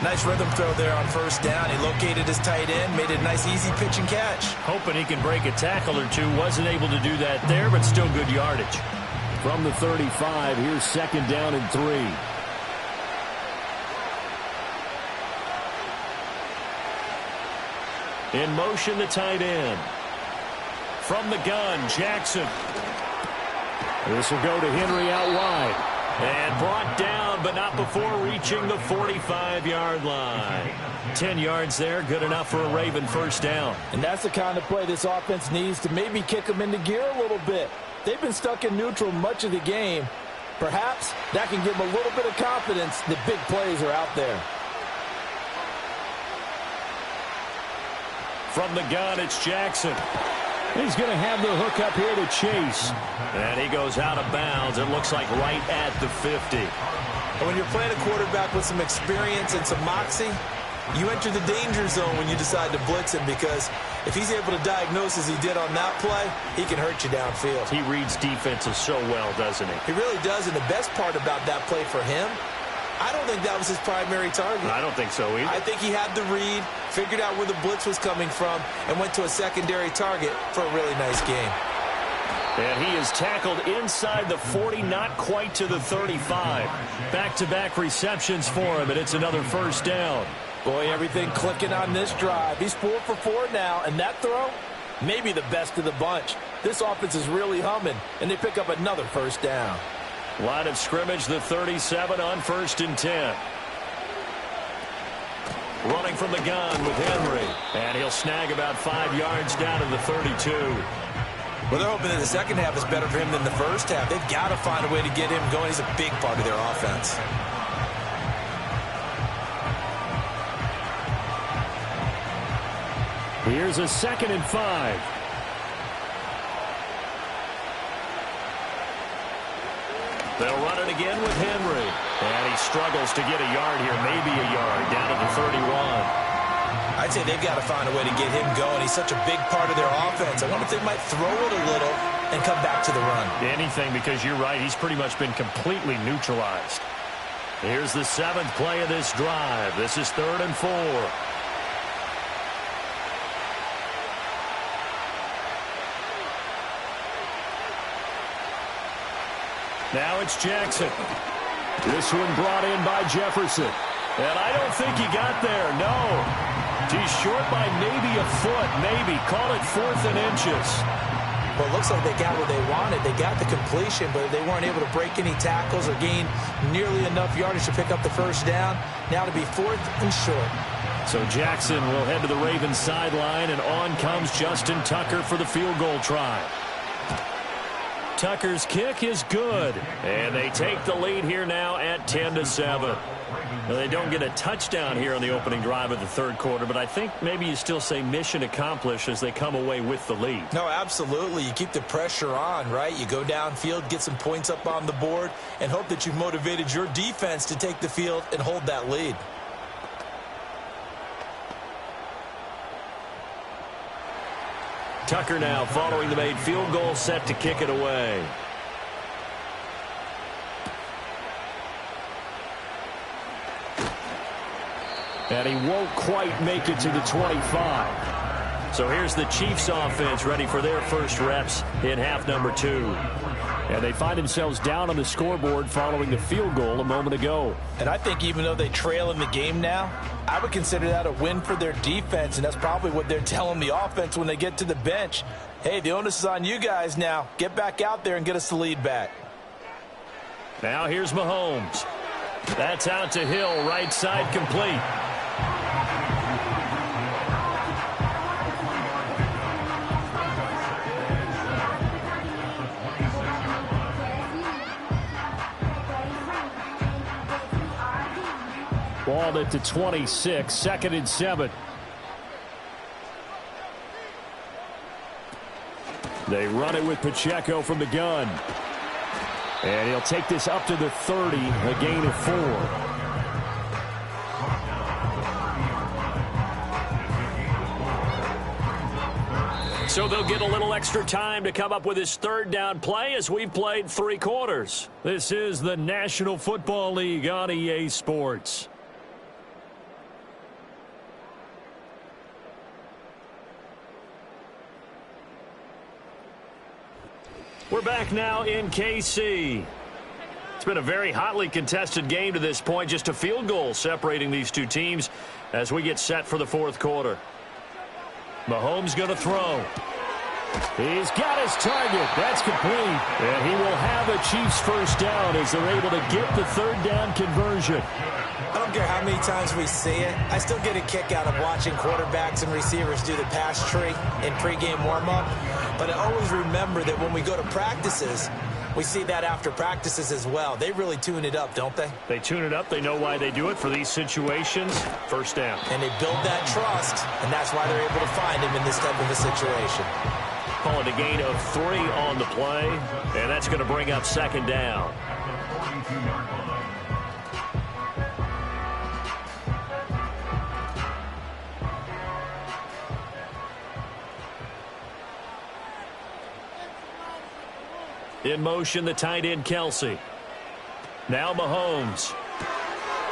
Nice rhythm throw there on first down. He located his tight end, made it a nice easy pitch and catch. Hoping he can break a tackle or two. Wasn't able to do that there, but still good yardage. From the 35, here's second down and 3. In motion, the tight end. From the gun, Jackson. This will go to Henry out wide. And brought down, but not before reaching the 45-yard line. 10 yards there, good enough for a Raven first down. And that's the kind of play this offense needs to maybe kick them into gear a little bit. They've been stuck in neutral much of the game. Perhaps that can give them a little bit of confidence that big plays are out there. From the gun, it's Jackson. He's going to have the hook up here to Chase. And he goes out of bounds. It looks like right at the 50. And when you're playing a quarterback with some experience and some moxie, you enter the danger zone when you decide to blitz him, because if he's able to diagnose as he did on that play, he can hurt you downfield. He reads defenses so well, doesn't he? He really does, and the best part about that play for him, I don't think that was his primary target. I don't think so either. I think he had the read, figured out where the blitz was coming from, and went to a secondary target for a really nice game. And he is tackled inside the 40, not quite to the 35. Back-to-back receptions for him, and it's another first down. Boy, everything clicking on this drive. He's 4 for 4 now, and that throw, maybe the best of the bunch. This offense is really humming, and they pick up another first down. Line of scrimmage, the 37 on 1st and 10. Running from the gun with Henry. And he'll snag about 5 yards down to the 32. Well, they're hoping that the second half is better for him than the first half. They've got to find a way to get him going. He's a big part of their offense. Here's a 2nd and 5. They'll run it again with Henry. And he struggles to get a yard here, maybe a yard, down to the 31. I'd say they've got to find a way to get him going. He's such a big part of their offense. I wonder if they might throw it a little and come back to the run. Anything, because you're right, he's pretty much been completely neutralized. Here's the 7th play of this drive. This is 3rd and 4. Now it's Jackson. This one brought in by Jefferson. And I don't think he got there, no. He's short by maybe a foot, maybe. Call it 4th and inches. Well, it looks like they got what they wanted. They got the completion, but they weren't able to break any tackles or gain nearly enough yardage to pick up the first down. Now to be 4th and short. So Jackson will head to the Ravens sideline, and on comes Justin Tucker for the field goal try. Tucker's kick is good, and they take the lead here now at 10-7. Now, they don't get a touchdown here on the opening drive of the 3rd quarter, but I think maybe you still say mission accomplished as they come away with the lead. No, absolutely. You keep the pressure on, right? You go downfield, get some points up on the board, and hope that you've motivated your defense to take the field and hold that lead. Tucker now following the made field goal, set to kick it away. And he won't quite make it to the 25. So here's the Chiefs offense ready for their first reps in half number 2. And they find themselves down on the scoreboard following the field goal a moment ago. And I think even though they trail in the game now, I would consider that a win for their defense, and that's probably what they're telling the offense when they get to the bench. Hey, the onus is on you guys now. Get back out there and get us the lead back. Now here's Mahomes. That's out to Hill, right side complete. Ball at the 26, 2nd and 7. They run it with Pacheco from the gun. And he'll take this up to the 30, a gain of 4. So they'll get a little extra time to come up with his third down play as we've played 3 quarters. This is the National Football League on EA Sports. We're back now in KC. It's been a very hotly contested game to this point. Just a field goal separating these two teams as we get set for the 4th quarter. Mahomes going to throw. He's got his target. That's complete. And he will have a Chiefs first down as they're able to get the 3rd down conversion. I don't care how many times we see it. I still get a kick out of watching quarterbacks and receivers do the pass tree in pregame warm-up. But I always remember that when we go to practices, we see that after practices as well. They really tune it up, don't they? They tune it up. They know why they do it for these situations. First down. And they build that trust, and that's why they're able to find him in this type of a situation. Call it a gain of 3 on the play, and that's going to bring up 2nd down. In motion, the tight end, Kelce. Now Mahomes.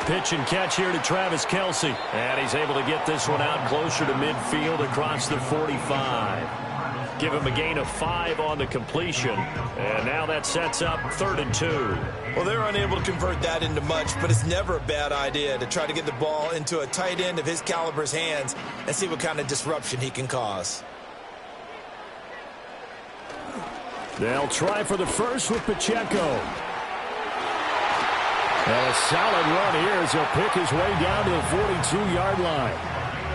Pitch and catch here to Travis Kelce. And he's able to get this one out closer to midfield across the 45. Give him a gain of 5 on the completion. And now that sets up 3rd and 2. Well, they're unable to convert that into much, but it's never a bad idea to try to get the ball into a tight end of his caliber's hands and see what kind of disruption he can cause. They'll try for the first with Pacheco. And a solid run here as he'll pick his way down to the 42-yard line.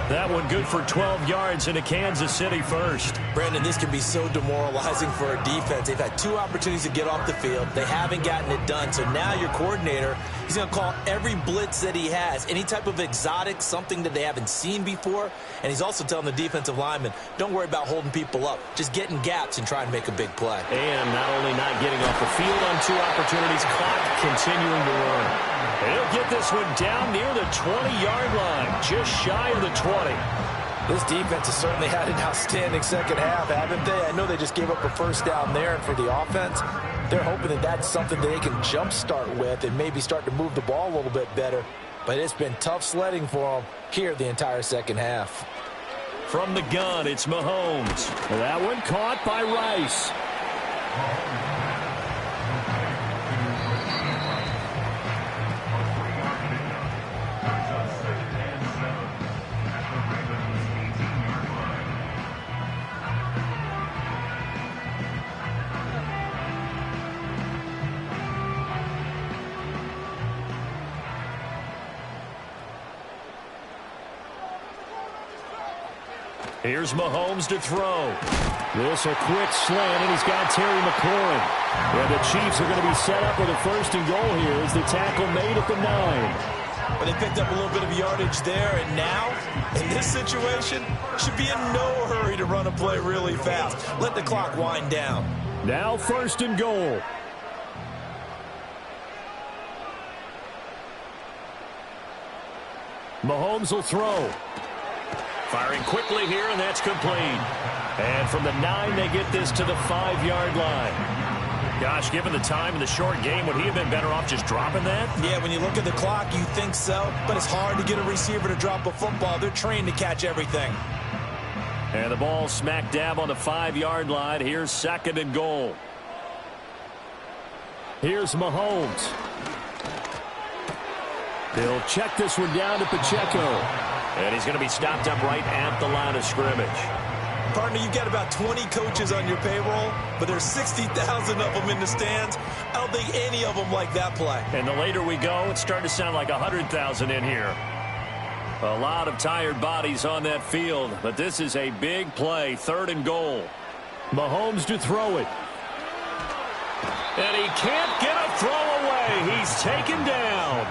That one good for 12 yards into Kansas City first. Brandon, this can be so demoralizing for a defense. They've had 2 opportunities to get off the field. They haven't gotten it done. So now your coordinator, he's going to call every blitz that he has, any type of exotic, something that they haven't seen before. And he's also telling the defensive lineman, don't worry about holding people up. Just get in gaps and try and make a big play. And not only not getting off the field on 2 opportunities, clock continuing to run. And he'll get this one down near the 20-yard line, just shy of the 20. This defense has certainly had an outstanding second half, haven't they? I know they just gave up a first down there, and for the offense, they're hoping that that's something that they can jumpstart with and maybe start to move the ball a little bit better. But it's been tough sledding for them here the entire second half. From the gun, it's Mahomes. That one caught by Rice. Here's Mahomes to throw. This a quick slant, and he's got Terry McLaurin. And the Chiefs are going to be set up with a 1st and goal here as the tackle made at the 9. But they picked up a little bit of yardage there, and now, in this situation, should be in no hurry to run a play really fast. Let the clock wind down. Now 1st and goal. Mahomes will throw. Firing quickly here, and that's complete. And from the 9, they get this to the 5-yard line. Gosh, given the time in the short game, would he have been better off just dropping that? Yeah, when you look at the clock, you think so. But it's hard to get a receiver to drop a football. They're trained to catch everything. And the ball smack dab on the 5-yard line. Here's 2nd and goal. Here's Mahomes. They'll check this one down to Pacheco. And he's going to be stopped up right at the line of scrimmage. Partner, you've got about 20 coaches on your payroll, but there's 60,000 of them in the stands. I don't think any of them like that play. And the later we go, it's starting to sound like 100,000 in here. A lot of tired bodies on that field, but this is a big play, 3rd and goal. Mahomes to throw it. And he can't get a throw away. He's taken down.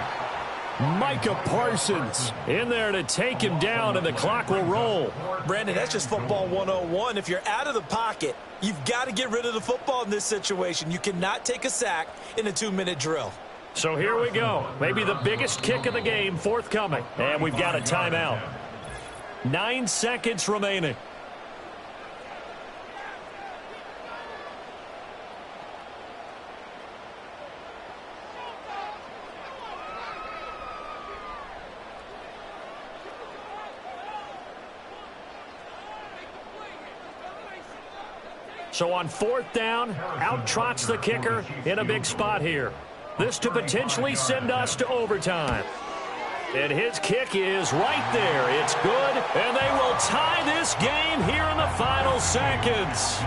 Micah Parsons in there to take him down, and the clock will roll. Brandon, that's just football 101. If you're out of the pocket, you've got to get rid of the football in this situation. You cannot take a sack in a 2-minute drill. So here we go. Maybe the biggest kick of the game forthcoming. And we've got a timeout. 9 seconds remaining. So on 4th down, out trots the kicker in a big spot here. This to potentially send us to overtime. And his kick is right there. It's good, and they will tie this game here in the final seconds.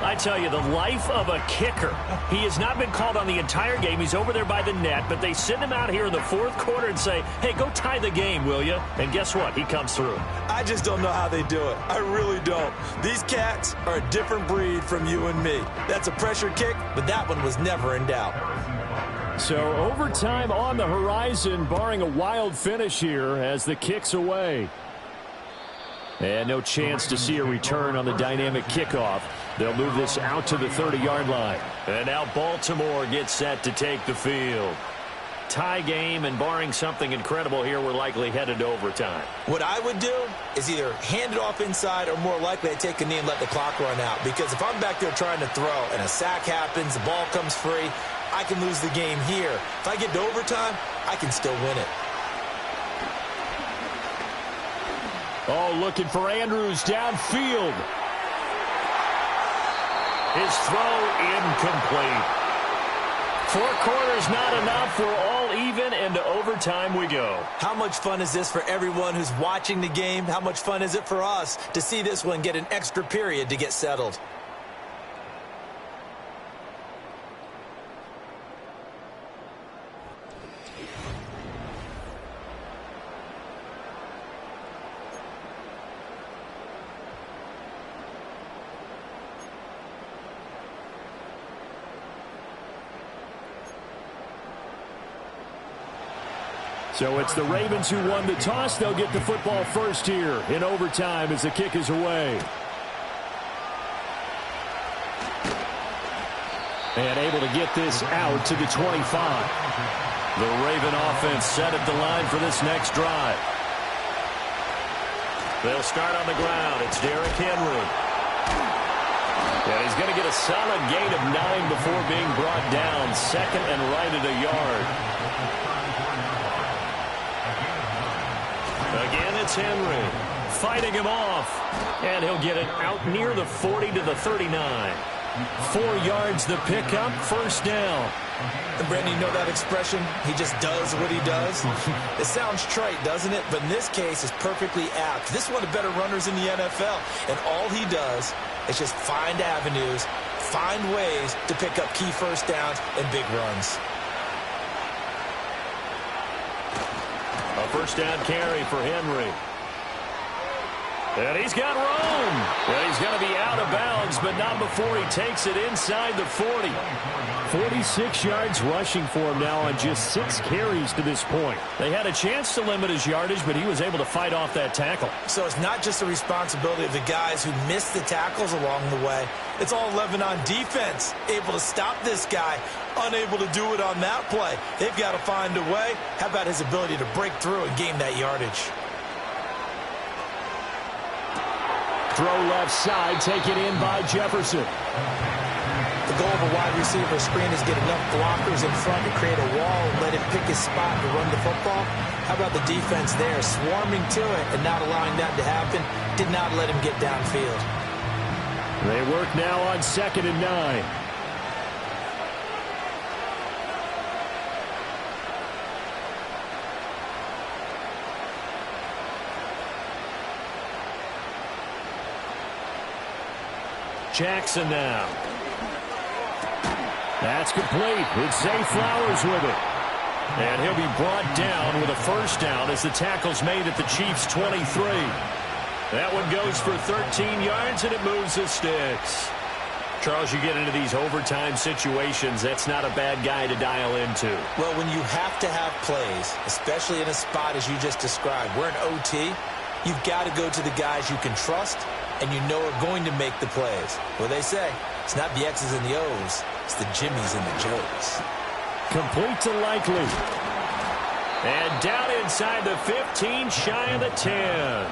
I tell you, the life of a kicker. He has not been called on the entire game. He's over there by the net, but they send him out here in the 4th quarter and say, hey, go tie the game, will you? And guess what? He comes through. I just don't know how they do it. I really don't. These cats are a different breed from you and me. That's a pressure kick, but that one was never in doubt. So overtime on the horizon, barring a wild finish here as the kick's away. And no chance to see a return on the dynamic kickoff. They'll move this out to the 30-yard line. And now Baltimore gets set to take the field. Tie game, and barring something incredible here, we're likely headed to overtime. What I would do is either hand it off inside or more likely I take a knee and let the clock run out. Because if I'm back there trying to throw and a sack happens, the ball comes free, I can lose the game here. If I get to overtime, I can still win it. Oh, looking for Andrews downfield. His throw incomplete. 4 quarters not enough. We're all even, and to overtime we go. How much fun is this for everyone who's watching the game? How much fun is it for us to see this one get an extra period to get settled? So it's the Ravens who won the toss. They'll get the football first here in overtime as the kick is away. And able to get this out to the 25. The Raven offense set at the line for this next drive. They'll start on the ground. It's Derrick Henry. And he's going to get a solid gain of 9 before being brought down. Second and right at a yard. Again, it's Henry fighting him off. And he'll get it out near the 40 to the 39. 4 yards the pickup, first down. And Brandon, you know that expression? He just does what he does. It sounds trite, doesn't it? But in this case, it's perfectly apt. This is one of the better runners in the NFL. And all he does is just find avenues, find ways to pick up key first downs and big runs. A first down carry for Henry. And he's got room. Well, he's going to be out of bounds, but not before he takes it inside the 40. 46 yards rushing for him now on just 6 carries to this point. They had a chance to limit his yardage, but he was able to fight off that tackle. So it's not just the responsibility of the guys who missed the tackles along the way. It's all 11 on defense, able to stop this guy, unable to do it on that play. They've got to find a way. How about his ability to break through and gain that yardage? Throw left side, taken in by Jefferson. The goal of a wide receiver screen is get enough blockers in front to create a wall and let him pick his spot to run the football. How about the defense there, swarming to it and not allowing that to happen? Did not let him get downfield. They work now on 2nd and 9. Jackson now. That's complete. It's Zay Flowers with it. And he'll be brought down with a first down as the tackle's made at the Chiefs' 23. That one goes for 13 yards, and it moves the sticks. Charles, you get into these overtime situations, that's not a bad guy to dial into. Well, when you have to have plays, especially in a spot as you just described, we're in OT, you've got to go to the guys you can trust and you know are going to make the plays. Well, they say it's not the X's and the O's, it's the Jimmys and the Joes. Complete to Likely. And down inside the 15, shy of the 10.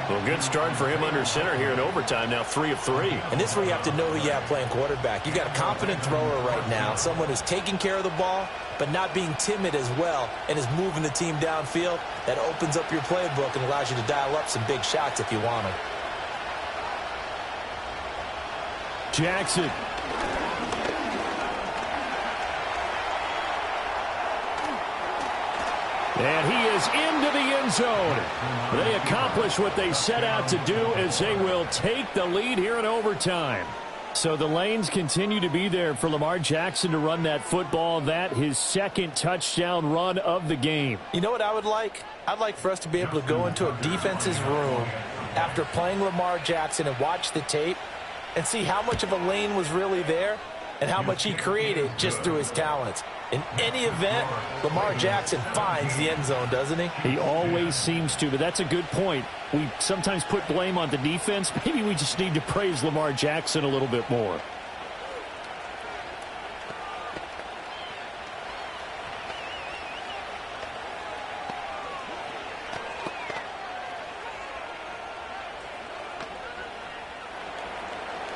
Well, good start for him under center here in overtime, now 3 of 3. And this is where you have to know who you have playing quarterback. You've got a confident thrower right now, someone who's taking care of the ball, but not being timid as well, and is moving the team downfield. That opens up your playbook and allows you to dial up some big shots if you want them. Jackson. And he is into the end zone. They accomplish what they set out to do as they will take the lead here in overtime. So the lanes continue to be there for Lamar Jackson to run that football. That his second touchdown run of the game. You know what I would like? I'd like for us to be able to go into a defense's room after playing Lamar Jackson and watch the tape and see how much of a lane was really there and how much he created just through his talents. In any event, Lamar Jackson finds the end zone, doesn't he? He always seems to, but that's a good point. We sometimes put blame on the defense. Maybe we just need to praise Lamar Jackson a little bit more.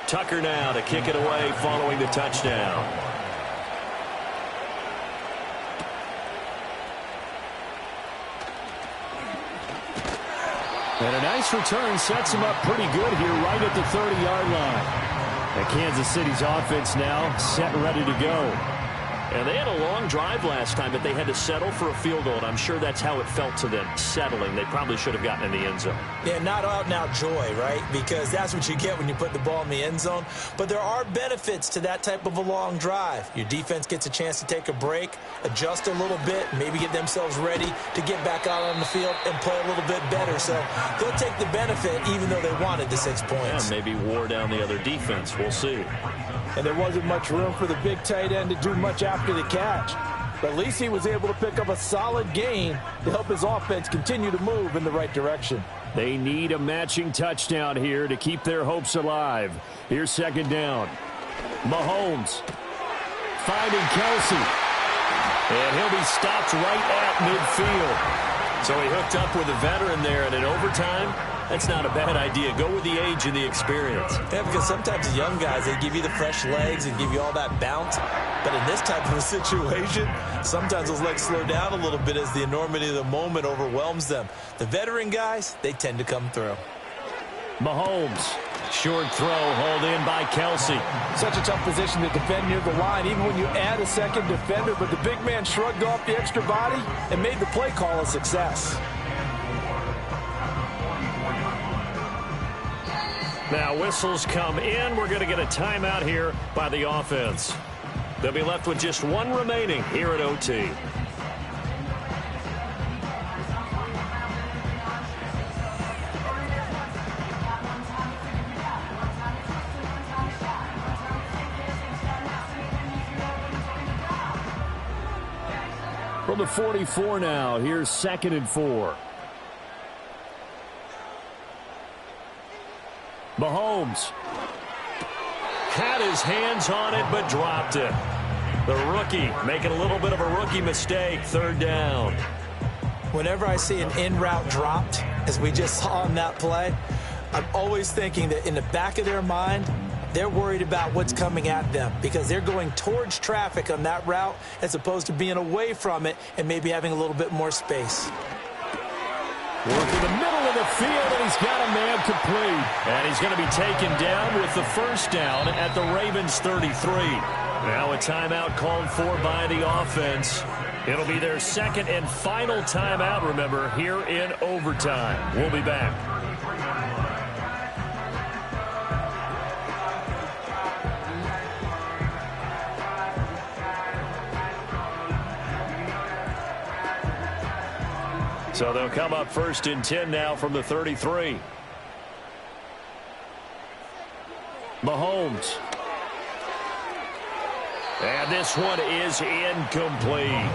Tucker now to kick it away following the touchdown. And a nice return sets him up pretty good here right at the 30-yard line. And Kansas City's offense now set and ready to go. And they had a long drive last time, but they had to settle for a field goal, and I'm sure that's how it felt to them, settling. They probably should have gotten in the end zone. Yeah, not out-and-out joy, right? Because that's what you get when you put the ball in the end zone. But there are benefits to that type of a long drive. Your defense gets a chance to take a break, adjust a little bit, maybe get themselves ready to get back out on the field and play a little bit better. So they'll take the benefit even though they wanted the 6 points. Yeah, maybe wore down the other defense. We'll see. And there wasn't much room for the big tight end to do much after the catch. But at least he was able to pick up a solid gain to help his offense continue to move in the right direction. They need a matching touchdown here to keep their hopes alive. Here's second down. Mahomes finding Kelsey. And he'll be stopped right at midfield. So he hooked up with a veteran there, and in overtime, that's not a bad idea. Go with the age and the experience. Yeah, because sometimes the young guys, they give you the fresh legs and give you all that bounce. But in this type of a situation, sometimes those legs slow down a little bit as the enormity of the moment overwhelms them. The veteran guys, they tend to come through. Mahomes. Short throw, hauled in by Kelsey. Such a tough position to defend near the line, even when you add a second defender. But the big man shrugged off the extra body and made the play call a success. Now whistles come in. We're going to get a timeout here by the offense. They'll be left with just one remaining here at OT. From the 44 now, here's 2nd and 4. Mahomes had his hands on it but dropped it. The rookie making a little bit of a rookie mistake. 3rd down. Whenever I see an in-route dropped, as we just saw on that play, I'm always thinking that in the back of their mind, they're worried about what's coming at them because they're going towards traffic on that route as opposed to being away from it and maybe having a little bit more space. Work in the middle of the field, and he's got a man complete. And he's going to be taken down with the 1st down at the Ravens 33. Now a timeout called for by the offense. It'll be their 2nd and final timeout, remember, here in overtime. We'll be back. So they'll come up 1st and 10 now from the 33. Mahomes. And this one is incomplete.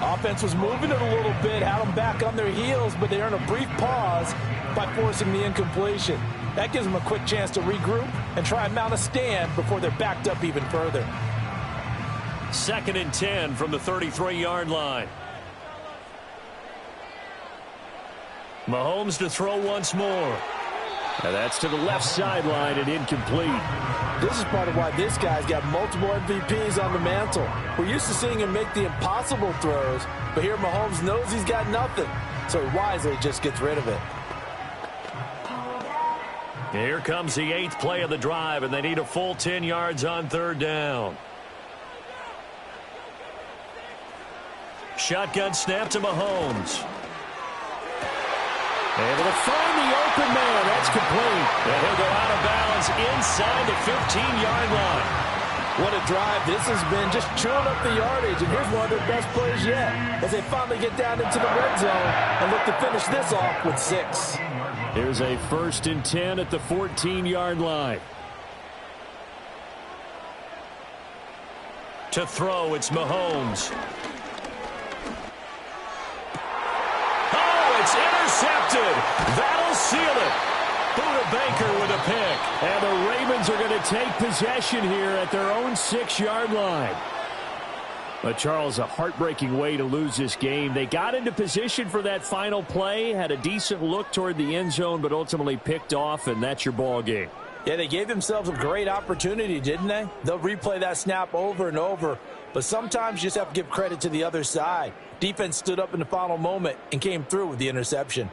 Offense was moving it a little bit, had them back on their heels, but they earned a brief pause by forcing the incompletion. That gives them a quick chance to regroup and try and mount a stand before they're backed up even further. 2nd and 10 from the 33-yard line. Mahomes to throw once more. And that's to the left sideline and incomplete. This is part of why this guy's got multiple MVPs on the mantle. We're used to seeing him make the impossible throws, but here Mahomes knows he's got nothing, so he wisely just gets rid of it. Here comes the 8th play of the drive, and they need a full 10 yards on 3rd down. Shotgun snap to Mahomes. Able to find the open man. That's complete. And he'll go out of bounds inside the 15-yard line. What a drive this has been, just chewing up the yardage. And here's one of their best plays yet as they finally get down into the red zone and look to finish this off with 6. Here's a 1st and 10 at the 14-yard line. To throw, it's Mahomes. Oh, it's intercepted. That'll seal it. Buda Baker with a pick. And the Ravens are going to take possession here at their own 6-yard line. But Charles, a heartbreaking way to lose this game. They got into position for that final play, had a decent look toward the end zone, but ultimately picked off, and that's your ball game. Yeah, they gave themselves a great opportunity, didn't they? They'll replay that snap over and over, but sometimes you just have to give credit to the other side. Defense stood up in the final moment and came through with the interception.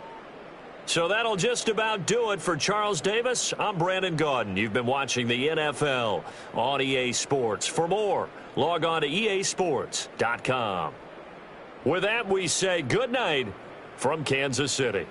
So that'll just about do it for Charles Davis. I'm Brandon Gaudin. You've been watching the NFL on EA Sports. For more, log on to easports.com. With that, we say good night from Kansas City.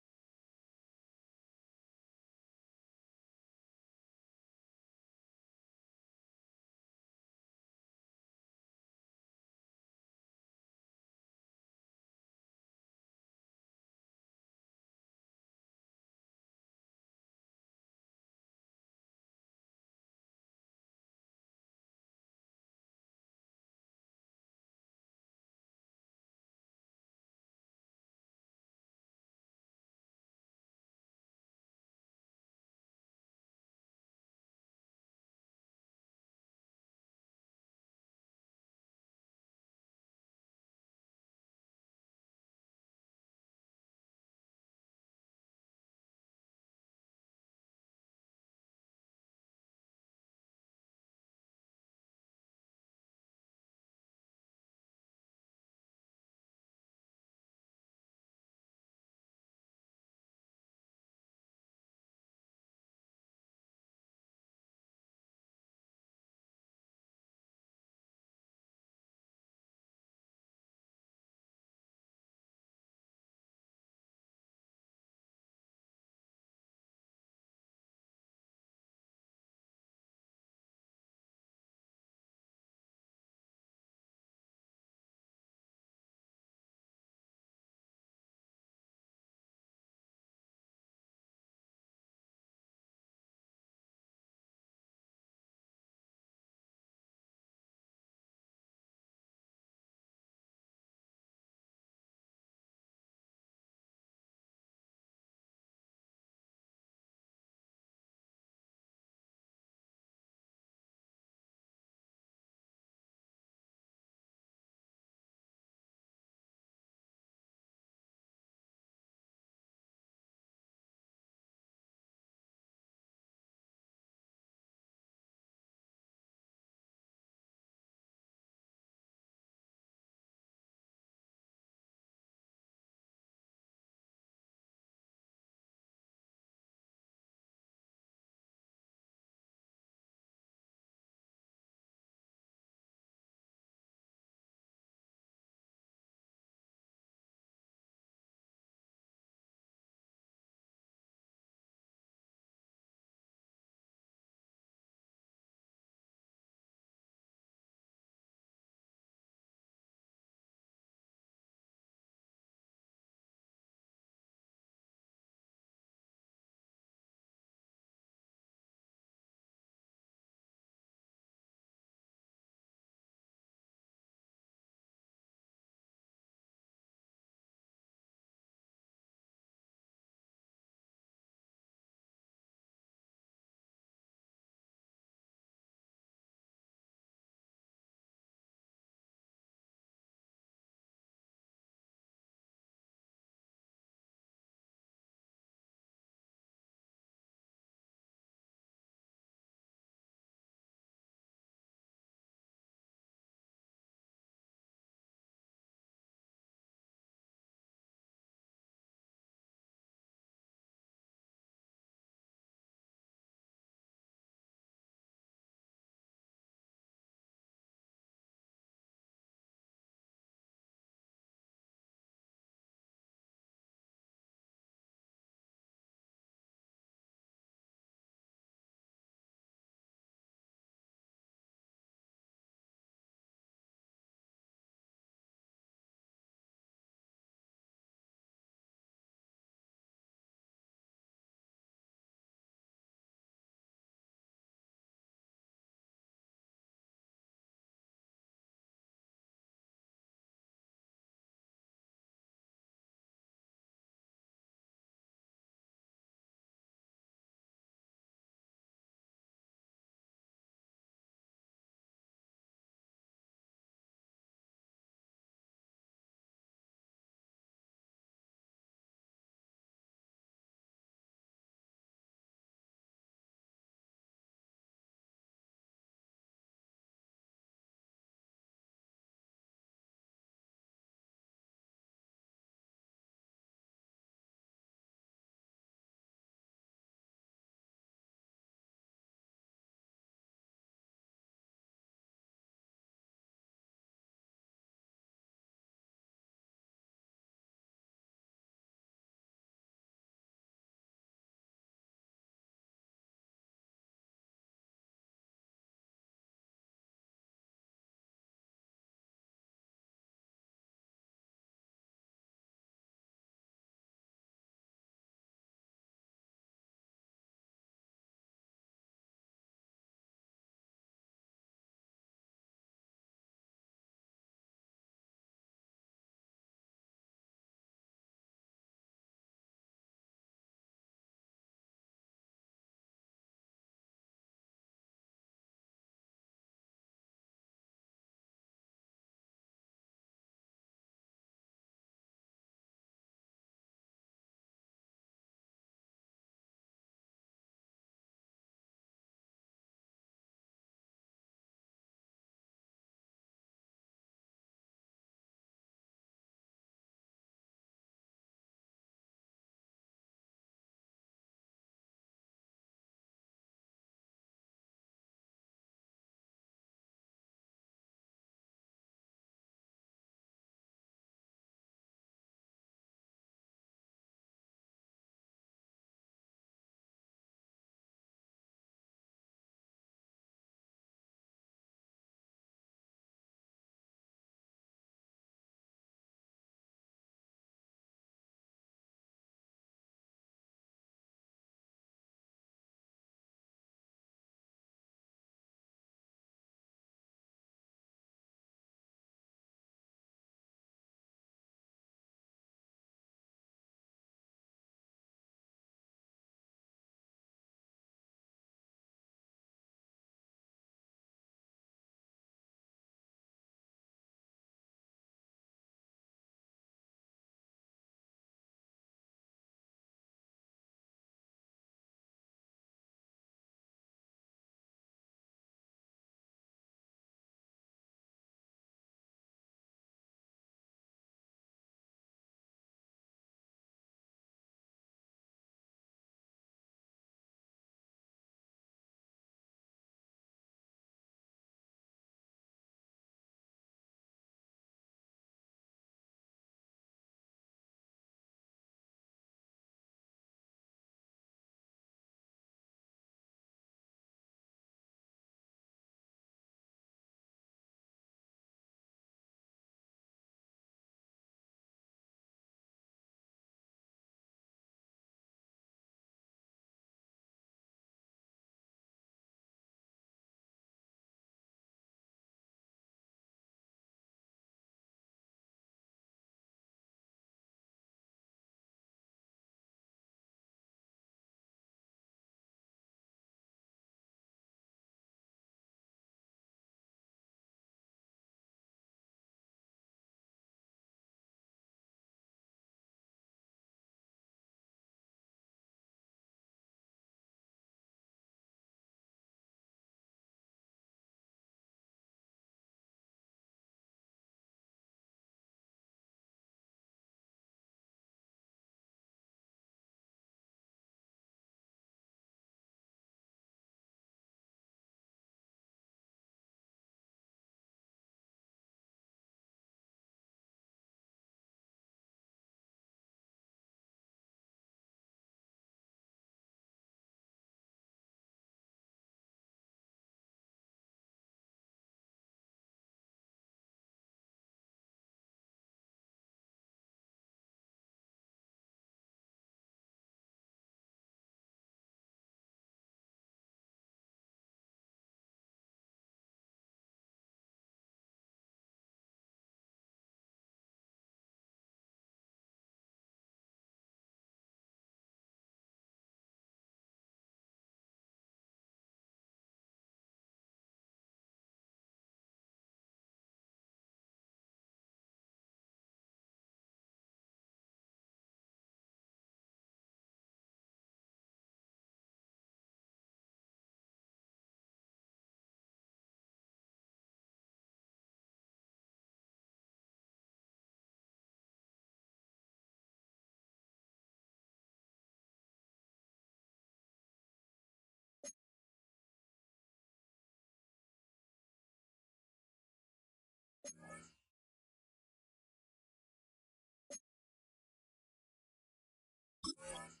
1.